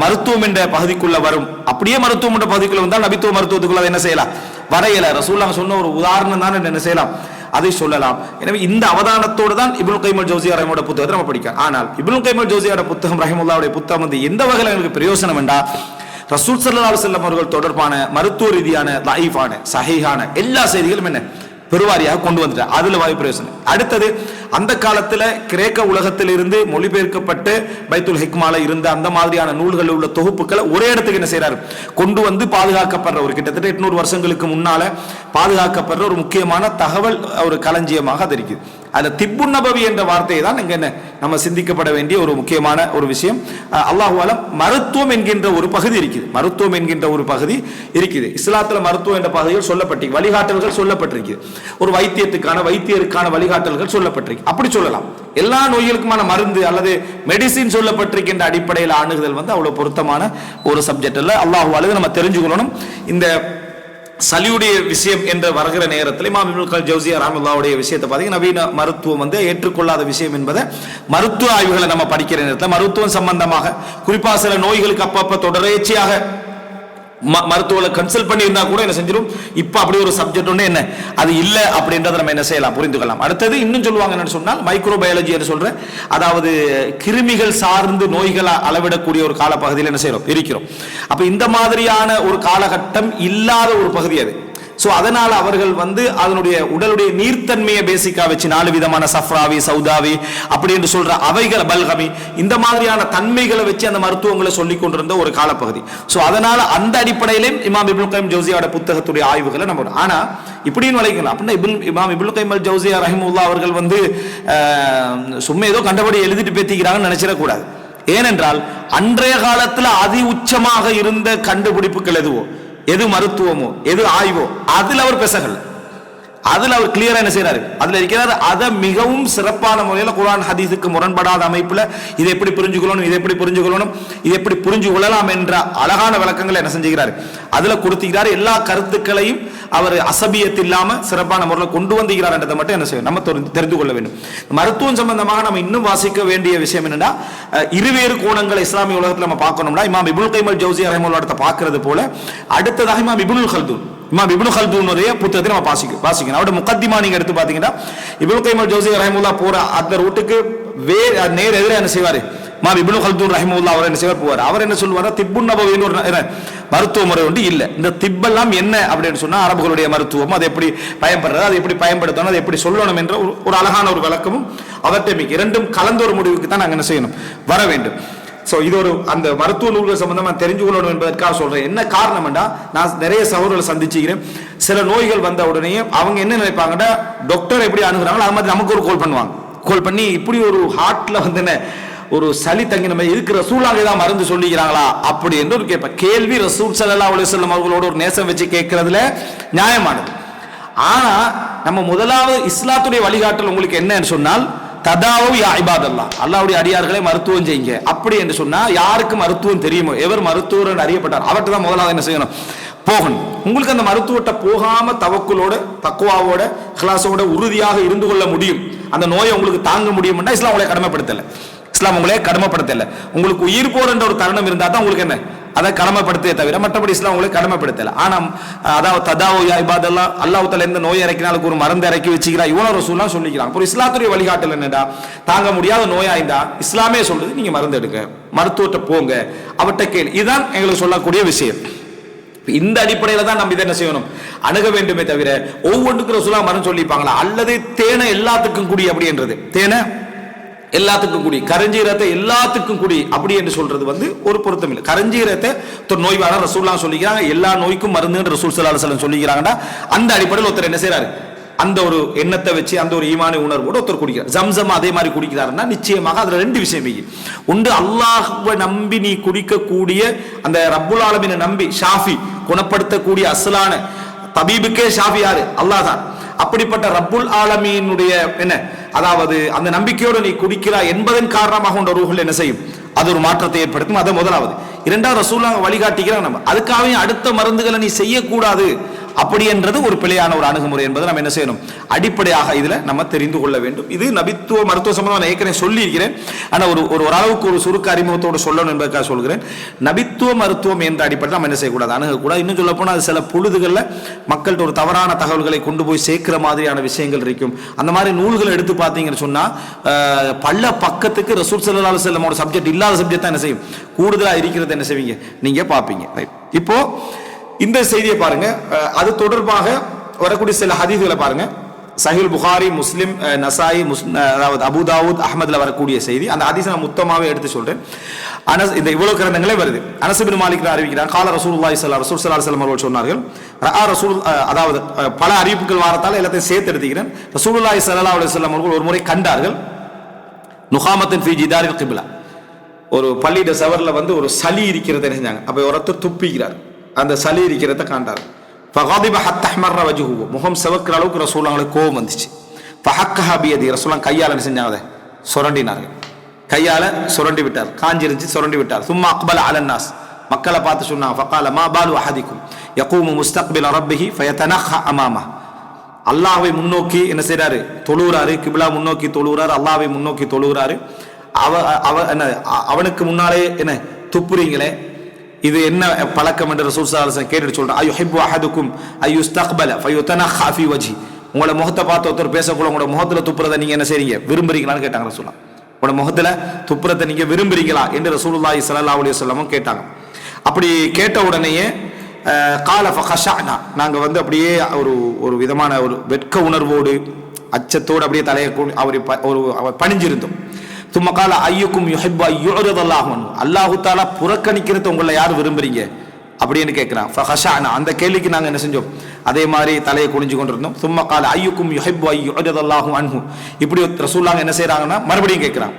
மருத்துவம் என்ற பகுதிக்குள்ள வரும். அப்படியே மருத்துவம் என்ற பகுதிக்குள்ள வந்தால் நபித்துவ மருத்துவத்துக்குள்ள அதை என்ன செய்யலாம், வரையல. ரசூலுல்லாஹ் சொன்ன ஒரு உதாரணம் தான் என்ன செய்யலாம், அதை சொல்லலாம். எனவே இந்த அவதானத்தோடு தான் இப்னுல் கய்யிம் அல் ஜௌஸிய்யா ரஹிமஹுல்லாஹ் புத்தகத்தை நம்ம படிக்கலாம். ஆனால் இப்னுல் கய்யிம் அல் ஜௌஸிய்யா புத்தகம் ரஹிமஹுல்லாஹ்வுடைய புத்தகம் வந்து எந்த வகையில் எனக்கு பிரயோசனம் என்றா, ரசூல் ஸல்லல்லாஹு அலைஹி வஸல்லம் அவர்கள் தொடர்பான மருத்துவ ரீதியான லைஃபான சஹீஹான எல்லா செய்திகளும் என்ன பெருவாரியாக கொண்டு வந்துட்டார். அதுல வாய் பிரயோசனம். அடுத்தது அந்த காலத்துல கிரேக்க உலகத்தில் இருந்து மொழிபெயர்க்கப்பட்டு பைத்துல் ஹிக்மால இருந்த அந்த மாதிரியான நூல்களில் உள்ள தொகுப்புகளை ஒரே இடத்துக்கு என்ன செய்யறாரு, கொண்டு வந்து பாதுகாக்கப்படுற ஒரு கிட்டத்தட்ட 800 வருஷங்களுக்கு முன்னால பாதுகாக்கப்படுற ஒரு முக்கியமான தகவல் ஒரு களஞ்சியமாக அது இருக்குது. அதுல திப்புன் நபவி என்ற வார்த்தையை தான் இங்க என்ன நம்ம சிந்திக்கப்பட வேண்டிய ஒரு முக்கியமான ஒரு விஷயம். அல்லாஹு அலம் மருத்துவம் என்கின்ற ஒரு பகுதி இருக்குது, மருத்துவம் என்கின்ற ஒரு பகுதி இருக்குது. இஸ்லாத்துல மருத்துவம் என்ற பகுதியில் சொல்லப்பட்டு வழிகாட்டல்கள் சொல்லப்பட்டிருக்கு. ஒரு வைத்தியருக்கான வழிகாட்டல்கள் சொல்லப்பட்டிருக்கு. அப்படி சொல்லலாம். எல்லா நோய்களுக்குமான மருந்து அல்லது மெடிசின் சொல்லப்பட்டிருக்கின்ற அடிப்படையில் அணுகுதல் வந்து அவ்வளவு பொருத்தமான ஒரு சப்ஜெக்ட் அல்ல. அல்லாஹு அலம் நம்ம தெரிஞ்சுக்கொள்ளணும். இந்த சலியுடைய விஷயம் என்று வருகிற நேரத்தில் இமாம் இப்னுல் கய்யிம் ஜௌஸிய்யா ரஹ்மத்துல்லாஹுடைய விஷயத்தை பார்த்தீங்கன்னா, நவீன மருத்துவம் வந்து ஏற்றுக்கொள்ளாத விஷயம் என்பதை மருத்துவ ஆய்வுகளை நம்ம படிக்கிற நேரத்தில் மருத்துவம் சம்பந்தமாக குறிப்பாக சில நோய்களுக்கு அப்பப்ப தொடர்ச்சியாக மருத்துவரை கன்சல்ட் பண்ணி இருந்தா கூட என்ன செஞ்சிடும், இப்ப அப்படி ஒரு சப்ஜெக்ட் ஒன்று என்ன அது இல்ல அப்படின்றத நம்ம என்ன செய்யலாம், புரிந்துக்கலாம். அடுத்தது இன்னும் சொல்லுவாங்க என்னன்னு சொன்னால் மைக்ரோபயாலஜி என்று சொல்ற, அதாவது கிருமிகள் சார்ந்து நோய்களை அளவிடக்கூடிய ஒரு காலப்பகுதியில் என்ன செய்யறோம் இருக்கிறோம். அப்ப இந்த மாதிரியான ஒரு காலகட்டம் இல்லாத ஒரு பகுதி அது. சோ அதனால அவர்கள் வந்து அதனுடைய உடலுடைய நீர்த்தன்மையை பேசிக்கா வச்சு 4 விதமான சஃப்ராவி, சௌதாவி அப்படி என்று சொல்ற அவைகள், பல்கமி, இந்த மாதிரியான தன்மைகளை வச்சு அந்த மருத்துவங்களை சொல்லிக் கொண்டிருந்த ஒரு காலப்பகுதி. சோ அதனால அந்த அடிப்படையிலும் இமாம் இப்னுல் கய்யிம் ஜௌஸிய்யாவோட புத்தகத்துடைய ஆய்வுகளை நம்ம ஆனா இப்படின்னு வளைக்கலாம். அப்படின்னா இமாம் இப்னுல் கய்யிம் அல் ஜௌஸிய்யா ரஹிமஹுல்லாஹ் அவர்கள் வந்து சும்மா ஏதோ கண்டபடி எழுதிட்டு பேத்திக்கிறாங்கன்னு நினைச்சிடக்கூடாது. ஏனென்றால் அன்றைய காலத்துல அதி உச்சமாக இருந்த கண்டுபிடிப்புகள் எதுவோ, எது மருத்துவமோ, எது ஆய்வோ, அதுல அவர் பேசல. அதுல அவர் கிளியரா என்ன செய்யறாரு, அதுல இருக்கிறாரு. அதை மிகவும் சிறப்பான முறையில் குர்ஆன் ஹதீஸுக்கு முரண்படாத அமைப்புல இதை எப்படி புரிஞ்சுக்கொள்ளணும், இதை எப்படி புரிஞ்சுக்கொள்ளணும், இதை எப்படி புரிஞ்சு கொள்ளலாம் என்ற அழகான விளக்கங்களை என்ன செஞ்சுக்கிறாரு, அதுல கொடுத்துக்கிறாரு. எல்லா கருத்துக்களையும் அவர் அசபியத் இல்லாம சிறப்பான முறையில் கொண்டு வந்துகிறார் என்றதை மட்டும் என்ன செய்யும் நம்ம தெரிந்து கொள்ள வேண்டும். மருத்துவம் சம்பந்தமாக நம்ம இன்னும் வாசிக்க வேண்டிய விஷயம் என்னன்னா, இருவேறு கோணங்களை இஸ்லாமிய உலகத்தில் நம்ம பார்க்கணும்னா இமாம் இப்னுல் கய்யிம் அல் ஜௌஸிய்யா ரஹிமஹுல்லாஹ் பார்க்கிறது போல அடுத்ததாக இமாம் இப்னுல் ஹல்தூனுடைய புத்தகத்தை நம்ம வாசிக்கணும். அவருடைய முகத்திமா நீங்க எடுத்து பாத்தீங்கன்னா இப்னுல் கய்யிம் அல் ஜௌஸிய்யா ரஹிமஹுல்லாஹ் போற அந்த ரூட்டுக்கு நேர் எதிர என்ன செய்வாரு, இமாம் இப்னு ஹல்தூன் ரஹிமஹுல்லாஹ் அவர் என்ன செய்வார் போவார். அவர் என்ன சொல்வார், திப்புன் நபவின்னு ஒரு மருத்துவ முறை உண்டு. இல்ல இந்த திப்பெல்லாம் என்ன அப்படின்னு சொன்னா அரபுகளுடைய மருத்துவம், அது எப்படி பயன்படுறது, அது எப்படி பயன்படுத்தணும், அது எப்படி சொல்லணும் என்ற ஒரு அழகான ஒரு விளக்கமும் அவர்கிட்ட மிக இரண்டும் கலந்த ஒரு முடிவுக்கு தான் நாங்கள் என்ன செய்யணும், வர வேண்டும். சோ இது ஒரு அந்த மருத்துவ நூல்கள் சம்பந்தமா தெரிஞ்சு கொள்ளணும் என்பதற்காக சொல்றேன். என்ன காரணம்னா, நான் நிறைய சகோதரர்களை சந்திச்சுக்கிறேன். சில நோய்கள் வந்த உடனே அவங்க என்ன நினைப்பாங்கன்னா, டாக்டர் எப்படி அணுகுறாங்களோ அது மாதிரி நமக்கு ஒரு கால் பண்ணுவாங்க. கால் பண்ணி இப்படி ஒரு ஹார்ட்ல வந்து என்ன ஒரு சளி தங்கி நம்ம இருக்கிற ரசூலுல்லாஹ் ஏதாவது மருந்து சொல்லிக்கிறாங்களா அப்படி என்று ஒரு கேட்பேன். கேள்வி ரசூல் ஸல்லல்லாஹு அலைஹி வஸல்லம் அவர்களோட ஒரு நேசம் வச்சு கேட்கறதுல நியாயமானது. ஆனா நம்ம முதலாவது இஸ்லாத்துடைய வழிகாட்டல் உங்களுக்கு என்னன்னு சொன்னால், ததாவு யா இபாதல்லாஹ், அல்லாஹ்வுடைய அடியார்களை மருத்துவம் செய்யுங்க. அப்படி என்று சொன்னா யாருக்கு மருத்துவம் தெரியுமோ, எவர் மருத்துவர் என்று அறியப்பட்டார் அவர்கிட்ட தான் முதலாவது என்ன செய்யணும், போகணும். உங்களுக்கு அந்த மருத்துவத்தை போகாம தவக்குலோட, தக்குவாவோட, இஹ்லாஸோட உறுதியாக இருந்து கொள்ள முடியும், அந்த நோயை உங்களுக்கு தாங்க முடியும்னா இஸ்லாம் உங்களை கடமைப்படுத்தல. இஸ்லாம் உங்களே கடமைப்படுத்தல. உங்களுக்கு உயிர் போற ஒரு தருணம் இருந்தா தான் உங்களுக்கு என்ன அதை கடமைப்படுத்தே தவிர மற்றபடி இஸ்லாம் உங்களை கடமைப்படுத்தல. ஆனா அதாவது ததாவு யா இபாதல்லாஹ், அல்லாஹ் தஆலா எந்த நோய் இறக்கினாலும் ஒரு மருந்து இறக்கி வச்சுக்கிறா இவ்வளவு ரசூலுல்லாஹ் சொல்லிக்கிறாங்க. ஒரு இஸ்லாத்துடைய வழிகாட்டல் என்னடா, தாங்க முடியாத நோயாயிருந்தா இஸ்லாமே சொல்றது நீங்க மருந்து எடுங்க, மருத்துவத்தை போங்க, அவட்ட கேள்வி. இதுதான் எங்களுக்கு சொல்லக்கூடிய விஷயம். இந்த அடிப்படையில தான் நம்ம இதை என்ன செய்யணும், அணுக வேண்டுமே தவிர ஒவ்வொன்றுக்கு ரசூலுல்லாஹ் மருந்து சொல்லிப்பாங்களா, அல்லது தேனை எல்லாத்துக்கும் குடி அப்படின்றது, தேனை எல்லாத்துக்கும் குடி, கரஞ்சீரத்தை எல்லாத்துக்கும் குடி அப்படி என்று சொல்றது வந்து ஒரு பொருத்தம் இல்லை. கரஞ்சீரத்தை நோய் வர ரசூலுல்லாஹ் சொல்லிக்கிறாங்க, எல்லா நோய்க்கும் மருந்து ரசூல் ஸல்லல்லாஹு அலைஹி வஸல்லம் சொல்லிக்கிறாங்கன்னா அந்த அடிப்படையில் ஒருத்தர் என்ன செய்யறாரு, அந்த ஒரு எண்ணத்தை வச்சு அந்த ஒரு ஈமானி உணர்வோடு ஒருத்தர் குடிக்கிறார். ஜம்சம் அதே மாதிரி குடிக்கிறாருன்னா நிச்சயமாக அதுல ரெண்டு விஷயம் உண்டு. அல்லாஹ்வை நம்பி நீ குடிக்கக்கூடிய அந்த ரப்புல் ஆலமீனை நம்பி ஷாஃபி குணப்படுத்தக்கூடிய அஸ்லான தபீபுக்கே ஷாஃபி யாரு, அல்லாஹ் தான். அப்படிப்பட்ட ரப்புல் ஆலமீனுடைய என்ன, அதாவது அந்த நம்பிக்கையோடு நீ குடிக்கிறாய் என்பதன் காரணமாக உண்ட ரூஹுல் என்ன செய்யும், அது ஒரு மாற்றத்தை ஏற்படுத்தும். அது முதலாவது. இரண்டாவது ரசூலுல்லாஹ் வழிகாட்டிக்கிறாங்க. நம்ம அதுக்காக அடுத்த மருந்துகளை நீ செய்யக்கூடாது அப்படி என்றது ஒரு பிழையான ஒரு அணுகுமுறை என்பதை நம்ம என்ன செய்யணும், அடிப்படையாக இதுல நம்ம தெரிந்து கொள்ள வேண்டும். இது நபித்துவ மருத்துவ சம்பந்தம் நான் ஏற்கனவே சொல்லி இருக்கிறேன். ஆனா ஒரு அளவுக்கு ஒரு சுருக்க அறிமுகத்தோடு சொல்லணும் என்பதற்காக சொல்கிறேன். நபித்துவ மருத்துவம் என்ற அடிப்படையில் நம்ம என்ன செய்யக்கூடாது, அணுகக்கூடாது. இன்னும் சொல்ல போனால் அது சில பொழுதுகளில் மக்கள்கிட்ட ஒரு தவறான தகவல்களை கொண்டு போய் சேர்க்கிற மாதிரியான விஷயங்கள் இருக்கும். அந்த மாதிரி நூல்களை எடுத்து பார்த்தீங்கன்னு சொன்னா பல பக்கத்துக்கு ரசூல் ஸல்லல்லாஹு அலைஹி வஸல்லம் சப்ஜெக்ட் இல்லாத சப்ஜெக்ட் தான் என்ன செய்யும், கூடுதலாக இருக்கிறது என்ன செய்வீங்க நீங்க பார்ப்பீங்க. இப்போ இந்த செய்தியை பாருங்க, அது தொடர்பாக வரக்கூடிய சில ஹதீஸ்களை பாருங்க. சஹீல் புகாரி, முஸ்லிம், நசாயி, அதாவது அபு தாவூத், அஹ்மதுல வரக்கூடிய செய்தி. அந்த ஹதீஸை நான் மொத்தமாவே எடுத்து சொல்றேன். இந்த இவ்வளவு கிரந்தங்களே வருது. அனஸ் இப்னு மாலிக் அறிவிக்கிறார், கால ரசூலுல்லாஹி ஸல்லல்லாஹு அலைஹி வஸல்லம் அவர்கள் சொன்னார்கள், அதாவது பல அறிவிப்புகள் வாரத்தால் எல்லாத்தையும் சேர்த்து எடுத்துக்கிறேன். ரசூலுல்லாஹி ஸல்லல்லாஹு அலைஹி வஸல்லம் அவர்கள் ஒரு முறை கண்டார்கள், நுகாமத்தின் ஃபீ ஜிதாரில் கிப்லா, ஒரு பள்ளியிட சவர்ல ஒரு சளி இருக்கிறத நினைச்சாங்க. அப்ப ஒருத்தர் துப்பிக்கிறார், அந்த சளி இருக்கிறத காண்டார். ஃபகாதிப ஹத்தா அஹ்மர்ர வஜ்ஹுஹு, முகம் சிவக்கிற அளவுக்கு ரசூலுல்லாஹ்வுக்கு கோபம் வந்துச்சு. ஃபஹக்கஹ பியதி, ரசூலுல்லாஹ் கையால என்ன செஞ்சாங்க, அதை சுரண்டினார்கள். கையால சுரண்டி விட்டார், காஞ்சிருச்சு சுரண்டி விட்டார். சும்மா அக்பல அலன்னாஸ், மக்களை பார்த்து சொன்னாங்க, ஃபகால மா பாலு அஹதிக்கும் யகூமு முஸ்தக்பில ரப்பிஹி ஃபயதனஹ அமாமா, அல்லாஹ்வை முன்னோக்கி என்ன செய்றாரு, தொழுகிறாரு, கிப்லா முன்னோக்கி தொழுகிறாரு, அல்லாஹ்வை முன்னோக்கி தொழுகிறாரு. அவனுக்கு முன்னாலே என்ன துப்புறீங்களே, இது என்ன பழக்கம் என்று ரசூல் ஸல்லல்லாஹு அலைஹி வஸல்லம் கேட்டுட்டு சொல்றாங்க, அய்யுஹிப்பு அஹதுக்கும் அய்யுஸ்தக்பல ஃபயுதனஹ ஃபீ வஜ்ஹி, உங்களோட முகத்தை பார்த்து ஒருத்தர் பேசக்கூட உங்களோட முகத்துல துப்புறதை நீங்க என்ன செய்றீங்க, விரும்புறீங்களான்னு கேட்டாங்க ரசூலுல்லாஹ். உங்களோட முகத்துல துப்புறதை நீங்க விரும்புறீங்களா என்று ரசூலுல்லாஹி ஸல்லல்லாஹு அலைஹி வஸல்லம் கேட்டாங்க. அப்படி கேட்ட உடனேயே கால ஃபகஷஅனா, நாங்க அப்படியே ஒரு விதமான ஒரு வெட்க உணர்வோடு அச்சத்தோடு அப்படியே தலையை அவர் பணிஞ்சிருந்தோம். தும்ம கால ஐயுக்கும் யுஹிப்பு அய்யுரதல்லாஹு அன்ஹு, அல்லாஹு தஆலா புறக்கணிக்கிறது உங்களை யார் விரும்புறீங்க அப்படின்னு கேட்கிறான். ஃபகஷஅனா, அந்த கேள்விக்கு நாங்க என்ன செஞ்சோம், அதே மாதிரி தலையை குனிஞ்சு கொண்டிருந்தோம். தும்ம கால ஐயுக்கும் யுஹிப்பு அய்யுரதல்லாஹு அன்ஹு, இப்படி ரசூலுல்லாஹ் என்ன செய்றாங்கன்னா மறுபடியும் கேட்கிறான்.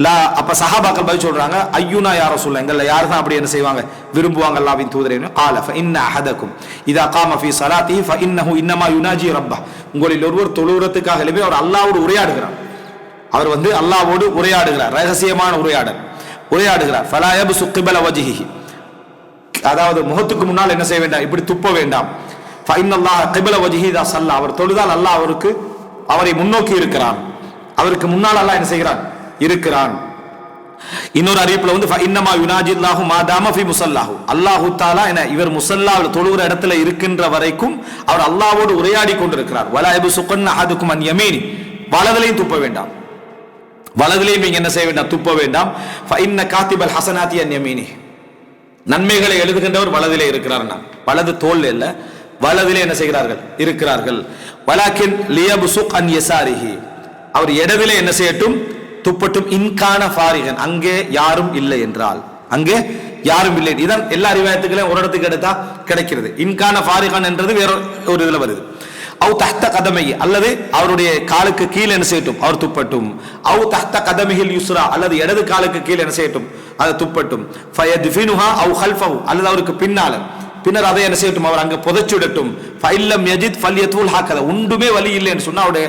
லா, அப்ப சஹாபாக்கள் பதில் சொல்றாங்க, ஐயுனா யா ரசூலுல்லாஹ், எங்கள்ல யார் தான் அப்படி என்ன செய்வாங்க, விரும்புவாங்க அல்லாஹ்வின் தூதரே. கால ஃபஇன்ன அஹதக்கும் இதா காம ஃபீ ஸலாத்திஹி ஃபஇன்னஹு இன்னமா யுனாஜி ரப்பஹ், உங்களில் ஒருவர் தொழுகிறதுக்காக எழுப்பி அவர் அல்லாஹ்வோடு உரையாடுகிறார். அவர் அல்லாஹ்வோடு உரையாடுகிறார், ரகசியமான உரையாடுகிறார். ஃபலா யப்சு கிபல வஜ்ஹிஹி, அதாவது முகத்துக்கு முன்னால் என்ன செய்ய வேண்டாம், இப்படி துப்ப வேண்டாம். ஃபஇன்னல்லாஹ கிபல வஜ்ஹி இதா ஸல்லா, அவர் தொழுதால் அல்லாஹ் அவரை முன்னோக்கி இருக்கிறான், அவருக்கு முன்னால் அல்லாஹ் என்ன செய்கிறான், இருக்கிறான். இன்னொரு அறிவிப்புல ஃபஇன்னமா யுனாஜில்லாஹு மாதாம ஃபீ முஸல்லாஹு, அல்லாஹ் தஆலா என்ன இவர் முஸல்லாவில் தொழுகிற இடத்துல இருக்கின்ற வரைக்கும் அவர் அல்லாஹ்வோடு உரையாடி கொண்டிருக்கிறார். வலா யப்சுகன்ன அஹதுக்கும் அன் யமீனி, வலதிலையும் துப்ப வேண்டாம், வலதிலையும் நீங்க என்ன செய்ய வேண்டாம், துப்ப வேண்டாம். ஃபஇன்ன காத்திபல் ஹஸனாத்தி அன் யமீனி, நன்மைகளை எழுதுகின்றவர் வலதிலே இருக்கிறார். வலது தோல் இல்ல, வலதிலே என்ன செய்கிறார்கள், இருக்கிறார்கள். வலாக்கின் லியப்சுக் அன் யஸாரிஹி, அவர் இடதிலே என்ன செய்யட்டும், துப்பட்டும். இன்கான ஃபாரிகன், அங்கே யாரும் இல்லை என்றால், அங்கே யாரும் இல்லை. இதான் எல்லா ரிவாயத்துகளையும் ஒரு இடத்துக்கு எடுத்தா கிடைக்கிறது. இன்கான ஃபாரிகன் என்றது வேற ஒரு இதுல வருது. அவு தஹ்த கதமை, அல்லது அவருடைய காலுக்கு கீழே என்ன செய்யட்டும், அவர் துப்பட்டும். அவு தஹ்த கதமிஹில் யுஸ்ரா, அல்லது இடது காலுக்கு கீழே என்ன செய்யட்டும், அது துப்பட்டும். ஃபயத்ஃபினுஹா அவு ஹல்ஃபஹு, அல்லது அவருக்கு பின்னர் அதை என்ன செய்யட்டும், அவர் அங்க புதைச்சுடட்டும். ஃபஇல்லம் யஜித் ஃபல்யத்வுல் ஹக்கத, ஒன்றுமே வழி இல்லைன்னு சொன்னா அவருடைய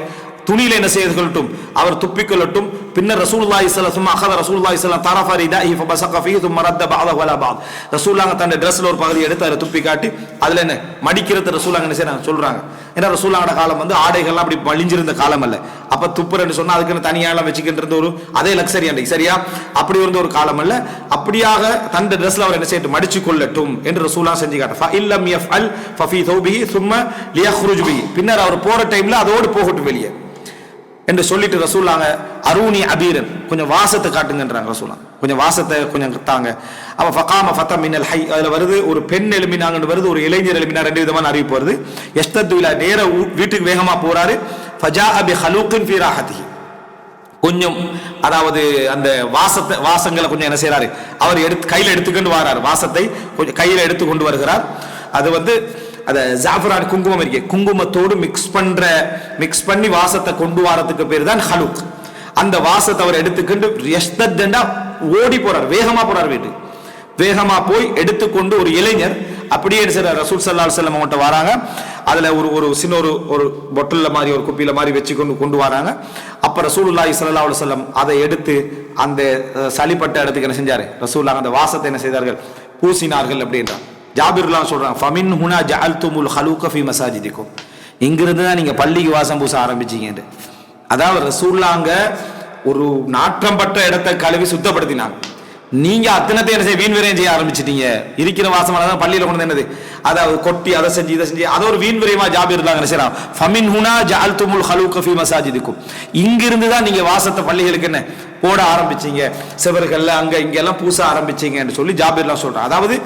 துணியில என்ன செய்து கொள்ளட்டும், அவர் துப்பிக்கொள்ளட்டும். பின்னர் ரசூலுல்லாஹி ஸல்லல்லாஹு அலைஹி வஸல்லம் ரசூலுல்லாஹி ஸல்லல்லாஹு தரஃப ரிதாஹி ஃபபஸக ஃபீஹி ثم رد بعضه ولا بعض, ரசூலுல்லாஹ் தன்னுடைய டிரஸ்ல ஒரு பகுதியை எடுத்து அதை துப்பி காட்டி அதுல என்ன மடிக்கிறது ரசூலுல்லாஹ் என்ன செய்றாங்க சொல்றாங்க. ஏன்னா ரசூலுல்லாஹோட காலம் ஆடைகள்லாம் அப்படி வழிஞ்சிருந்த காலம் அல்ல. அப்ப துப்புறன்னு சொன்னா அதுக்குன்னு தனியாலாம் வச்சுக்கிட்டு ஒரு அதே லக்ஸரி அன்றைக்கு சரியா அப்படி இருந்த ஒரு காலம் அல்ல. அப்படியாக தன்னுடைய டிரஸ்ல அவர் என்ன செய்யட்டும், மடிச்சு கொள்ளட்டும் என்று ரசூலுல்லாஹ் செஞ்சு காட்ட. ஃபஇல்லம் யஃஅல் ஃபஃபீ தௌபிஹி ثم லியഖ்ருஜ் பிஹி, பின்னர் அவர் போற டைம்ல அதோடு போகட்டும் வெளியே என்று சொல்லிட்டு ரசூலுல்லாஹ் அரூனி அபீரன், கொஞ்சம் வாசத்தை காட்டுங்கன்றாங்க ரசூலுல்லாஹ், கொஞ்சம் வாசத்தை கொஞ்சம் தாங்க. அவ ஃபகாம ஃபத மினல் ஹை, அதுல வருது ஒரு பெண் எழுப்பினாங்கன்னு வருது, ஒரு இளைஞர் எழுப்பினா, ரெண்டு விதமான அறிவிப்பு வருது. யஸ்தது இலா, நேர வீட்டுக்கு வேகமா போறாரு. ஃபஜாஅ பி ஹலூகின் ஃபீ ராஹதிஹி, கொஞ்சம் அதாவது அந்த வாசங்களை கொஞ்சம் என்ன செய்யறாரு, அவர் கையில எடுத்துக்கொண்டு வராரு, வாசத்தை கொஞ்சம் கையில எடுத்து கொண்டு வருகிறார். அது அந்த ஜாஃபரான் குங்குமம் இருக்கு, குங்குமத்தோடு மிக்ஸ் பண்ணி வாசத்தை கொண்டு வரதுக்கு பேர் தான் ஹலூக். அந்த வாசத்தை அவர் எடுத்துக்கொண்டு ஓடி போறார், வேகமா போறார், வீட்டு வேகமா போய் எடுத்துக்கொண்டு ஒரு இளைஞர் அப்படியே ரசூல் ஸல்லல்லாஹு அலைஹி வஸல்லம் அவங்கள்ட்ட வராங்க. அதுல ஒரு சின்ன ஒரு பொட்டல்ல மாதிரி ஒரு குப்பியில மாதிரி வச்சு கொண்டு வராங்க. அப்ப ரசூலுல்லாஹி ஸல்லல்லாஹு அலைஹி வஸல்லம் அதை எடுத்து அந்த சளிப்பட்ட இடத்துக்கு என்ன செஞ்சாரு ரசூலுல்லாஹ் அந்த வாசத்தை என்ன செய்தார்கள், பூசினார்கள் அப்படின்றான். ஜாபிர்லாம் சொல்றாங்க, ஃபமின் ஹுனா ஜஅல்துமுல் ஹலூக ஃபீ மசாஜிதிக்கும், இங்கிருந்து தான் நீங்க பள்ளிக்கு வாசம் பூச ஆரம்பிச்சீங்க. அதாவது ரசூலுல்லாஹ் ஒரு நாற்றம் பட்ட இடத்தை கழுவி சுத்தப்படுத்தினாங்க. நீங்க அத்தனத்தை என்ன செய்ய வீண் விரயம் செய்ய ஆரம்பிச்சிட்டீங்க. இருக்கிற வாசமானதான் பள்ளியில கொண்டு என்னது, அதாவது கொட்டி அதை செஞ்சு இதை செஞ்சு அது ஒரு வீண் விரயமா ஜாபிர்லாம் என்ன செய்யறாங்க, ஃபமின் ஹுனா ஜஅல்துமுல் ஹலூக ஃபீ மசாஜிதிக்கும், இங்கிருந்து தான் நீங்க வாசத்தை பள்ளிகளுக்கு என்ன போட ஆரம்பிச்சீங்க, செவர்கள்ல அங்க இங்க எல்லாம் பூச ஆரம்பிச்சீங்கன்னு சொல்லி ஜாபிர்லாம் சொல்றாங்க. அதாவது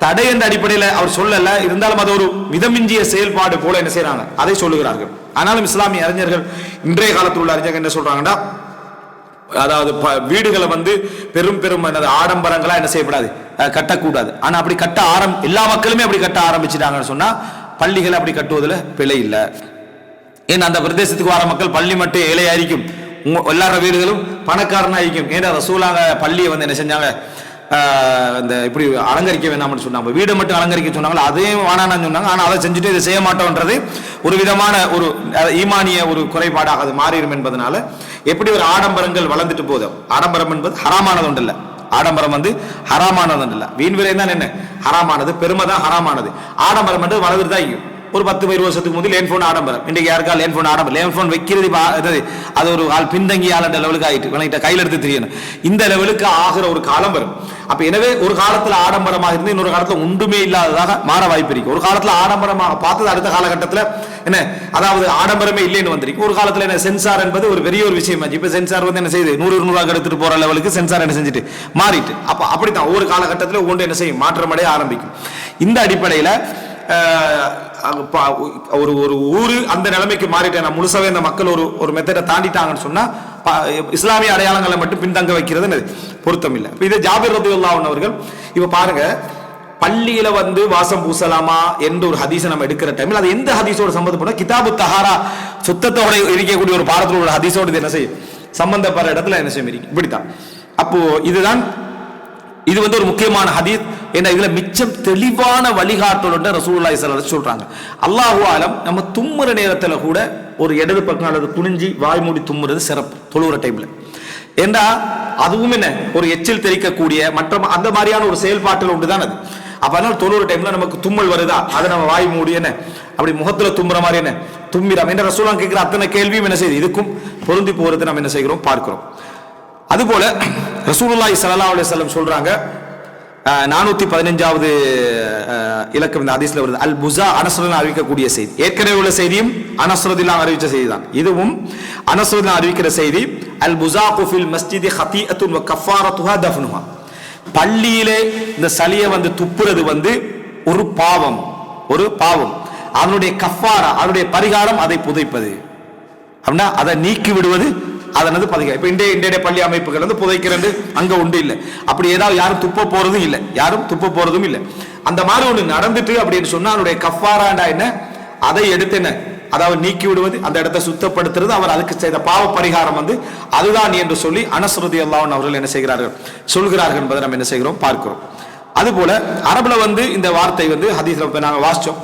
தடை என்ற அடிப்படையில் அவர் சொல்லல, இருந்தாலும் அது ஒரு மிதமிஞ்சிய செயல்பாடு போல என்ன செய்யறாங்க அதை சொல்லுகிறார்கள். ஆனாலும் இஸ்லாமிய அறிஞர்கள் இன்றைய காலத்தில் உள்ள அறிஞர்கள் என்ன சொல்றாங்கன்னா, அதாவது வீடுகளை பெரும் பெரும் ஆடம்பரங்களா என்ன செய்யப்படாது, கட்டக்கூடாது. ஆனா அப்படி கட்ட எல்லா மக்களுமே அப்படி கட்ட ஆரம்பிச்சிட்டாங்கன்னு சொன்னா பள்ளிகளை அப்படி கட்டுவதில் பிழை இல்லை. ஏன்னா அந்த பிரதேசத்துக்கு வர மக்கள் பள்ளி மட்டும் ஏழையாയിരിக்கும், எல்லார வீடுகளும் பணக்காரனாയിരിக்கும். ஏன்னா ரசூலாங்க பள்ளியை என்ன செஞ்சாங்க, இந்த இப்படி அலங்கரிக்க வேண்டாம்னு சொன்னாங்க, வீடை மட்டும் அலங்கரிக்க சொன்னாங்க, அதையும் வேணான்னு சொன்னாங்க. ஆனால் அதை செஞ்சுட்டு இதை செய்ய மாட்டோம்ன்றது ஒரு விதமான ஒரு ஈமானிய ஒரு குறைபாடாக அது மாறிடும் என்பதனால எப்படி ஒரு ஆடம்பரங்கள் வளர்ந்துட்டு போதும். ஆடம்பரம் என்பது ஹராமானது ஒன்று இல்லை, ஆடம்பரம் ஹராமானது ஒன்று இல்லை. வீண் விரை தான் என்ன ஹராமானது, பெருமை தான் ஹராமானது. ஆடம்பரம் என்று வளர்ந்துட்டு தான் இருக்கும். ஒரு 10-20 வருஷத்துக்கு முதல் லேன் போன் ஆடம்பரம், இன்றைக்கு யாருக்கா லேன் போன் ஆடம்பரம், லேன் போன் வைக்கிறது அது ஒரு ஆள் பின்தங்கி ஆளுன்ற லெவலுக்கு ஆகிட்டு விளங்கிட்ட கையில் எடுத்து தெரியணும். இந்த லெவலுக்கு ஆகிற ஒரு காலம் வரும். அப்ப எனவே ஒரு காலத்தில் ஆடம்பரமாக இருந்து இன்னொரு காலத்தில் ஒன்றுமே இல்லாததாக மாற வாய்ப்பு இருக்கு. ஒரு காலத்தில் ஆடம்பரமாக பார்த்தது அடுத்த காலகட்டத்தில் என்ன, அதாவது ஆடம்பரமே இல்லைன்னு வந்திருக்கு. ஒரு காலத்தில் என்ன சென்சார் என்பது ஒரு பெரிய ஒரு விஷயம். இப்ப சென்சார் என்ன செய்யுது, 100-200 எடுத்துட்டு போற லெவலுக்கு சென்சார் என்ன செஞ்சுட்டு மாறிட்டு. அப்ப அப்படித்தான் ஒவ்வொரு காலகட்டத்தில் ஒன்று என்ன செய்யும், மாற்றமடைய ஆரம்பிக்கும். இந்த அடிப்படையில் ஒரு ஒரு ஊரு அந்த நிலைமைக்கு மாறிட்டேன் முழுசாவே அந்த மக்கள் ஒரு மெத்தடை தாண்டிட்டாங்கன்னு சொன்னா இஸ்லாமிய அடையாளங்களை மட்டும் பின்தங்க வைக்கிறது பொருத்தம் இல்லை. இது ஜாபிர் ரலியல்லாஹு அன்ஹு அவர்கள் இப்ப பாருங்க, பள்ளியில வாசம் பூசலாமா என்ற ஒரு ஹதீஸை நம்ம எடுக்கிற டைமில் அது எந்த ஹதீஸோட சம்பந்தப்பட்ட கிதாபு தஹாரா சுத்தத்தோட இருக்கக்கூடிய ஒரு பாடத்தில் உள்ள ஹதீஸோடு என்ன செய்யும் சம்பந்தப்படுற இடத்துல என்ன செய்யும் இருக்கு. இப்படித்தான் அப்போ இது ஒரு முக்கியமான ஹதீஸ். ஏன்னா இதுல மிச்சம் தெளிவான வழிகாட்டல் ரசூலுல்லாஹி ஸல்லல்லாஹு அலைஹி சொல்றாங்க. அல்லாஹு ஆலம், நம்ம தும்முற நேரத்துல கூட ஒரு இடது பக்கம் அல்லது குனிஞ்சி வாய் மூடி தும்முறது சிறப்பு தொழுகிற டைம்ல. ஏண்டா அதுவும் என்ன ஒரு எச்சில் தெளிக்கக்கூடிய மற்ற அந்த மாதிரியான ஒரு செயல்பாட்டில் ஒன்றுதான் அது. அப்ப அதனால தொழுகிற டைம்ல நமக்கு தும்மல் வருதா, அதை நம்ம வாய் மூடி என்ன அப்படி முகத்துல தும்புற மாதிரி என்ன தும்பிராம் என்ற ரசூலுல்லாஹ் கேட்கிற அத்தனை கேள்வியும் என்ன செய்யுது இதுக்கும் பொருந்தி போறது நம்ம என்ன செய்கிறோம் பார்க்கிறோம். அதுபோல ரசூலுல்லாஹி ஸல்லல்லாஹு அலைஹி வஸல்லம் சொல்றாங்க, 415வது இலக்கம் இந்த ஹதீஸ்ல வருது, அல் புஸா அனஸ் ரலியல்லாஹு அறிவிக்கக்கூடிய செய்தி. ஏற்கனவே உள்ள செய்தியும் அனஸ் ரலியல்லாஹு அறிவிச்ச செய்தி தான், இதுவும் அனஸ் ரலியல்லாஹு அறிவிக்கிற செய்தி. அல் புஸாகு ஃபில் மஸ்ஜிதி ஹதீஅத்துன் வ கஃபாரத்துஹா தஃப்னுஹா, பள்ளியிலே இந்த சளியை துப்புறது ஒரு பாவம், அதனுடைய கஃபாரா அதனுடைய பரிகாரம் அதை புதைப்பது அப்படின்னா அதை நீக்கி விடுவது அதனது பதிகை. இப்ப இன்றைய பள்ளி அமைப்புகள் புதைக்கிறது அங்க உண்டு இல்லை, அப்படி ஏதாவது யாரும் துப்ப போறதும் இல்லை. அந்த மாதிரி ஒண்ணு நடந்துட்டு அப்படின்னு சொன்னா அதனுடைய கஃபாராண்டா என்ன, அதை எடுத்து என்ன அதாவது நீக்கி விடுவது, அந்த இடத்தை சுத்தப்படுத்துறது, அவர் அதுக்கு செய்த பாவ பரிகாரம் அதுதான் என்று சொல்லி அனஸ் ரலியல்லாஹு அன்ஹு அவர்கள் என்ன சொல்கிறார்கள் என்பதை நம்ம என்ன செய்கிறோம் பார்க்கிறோம். அதுபோல அரபுல இந்த வார்த்தை ஹதீஸ்ல நாங்க வாசிச்சோம்,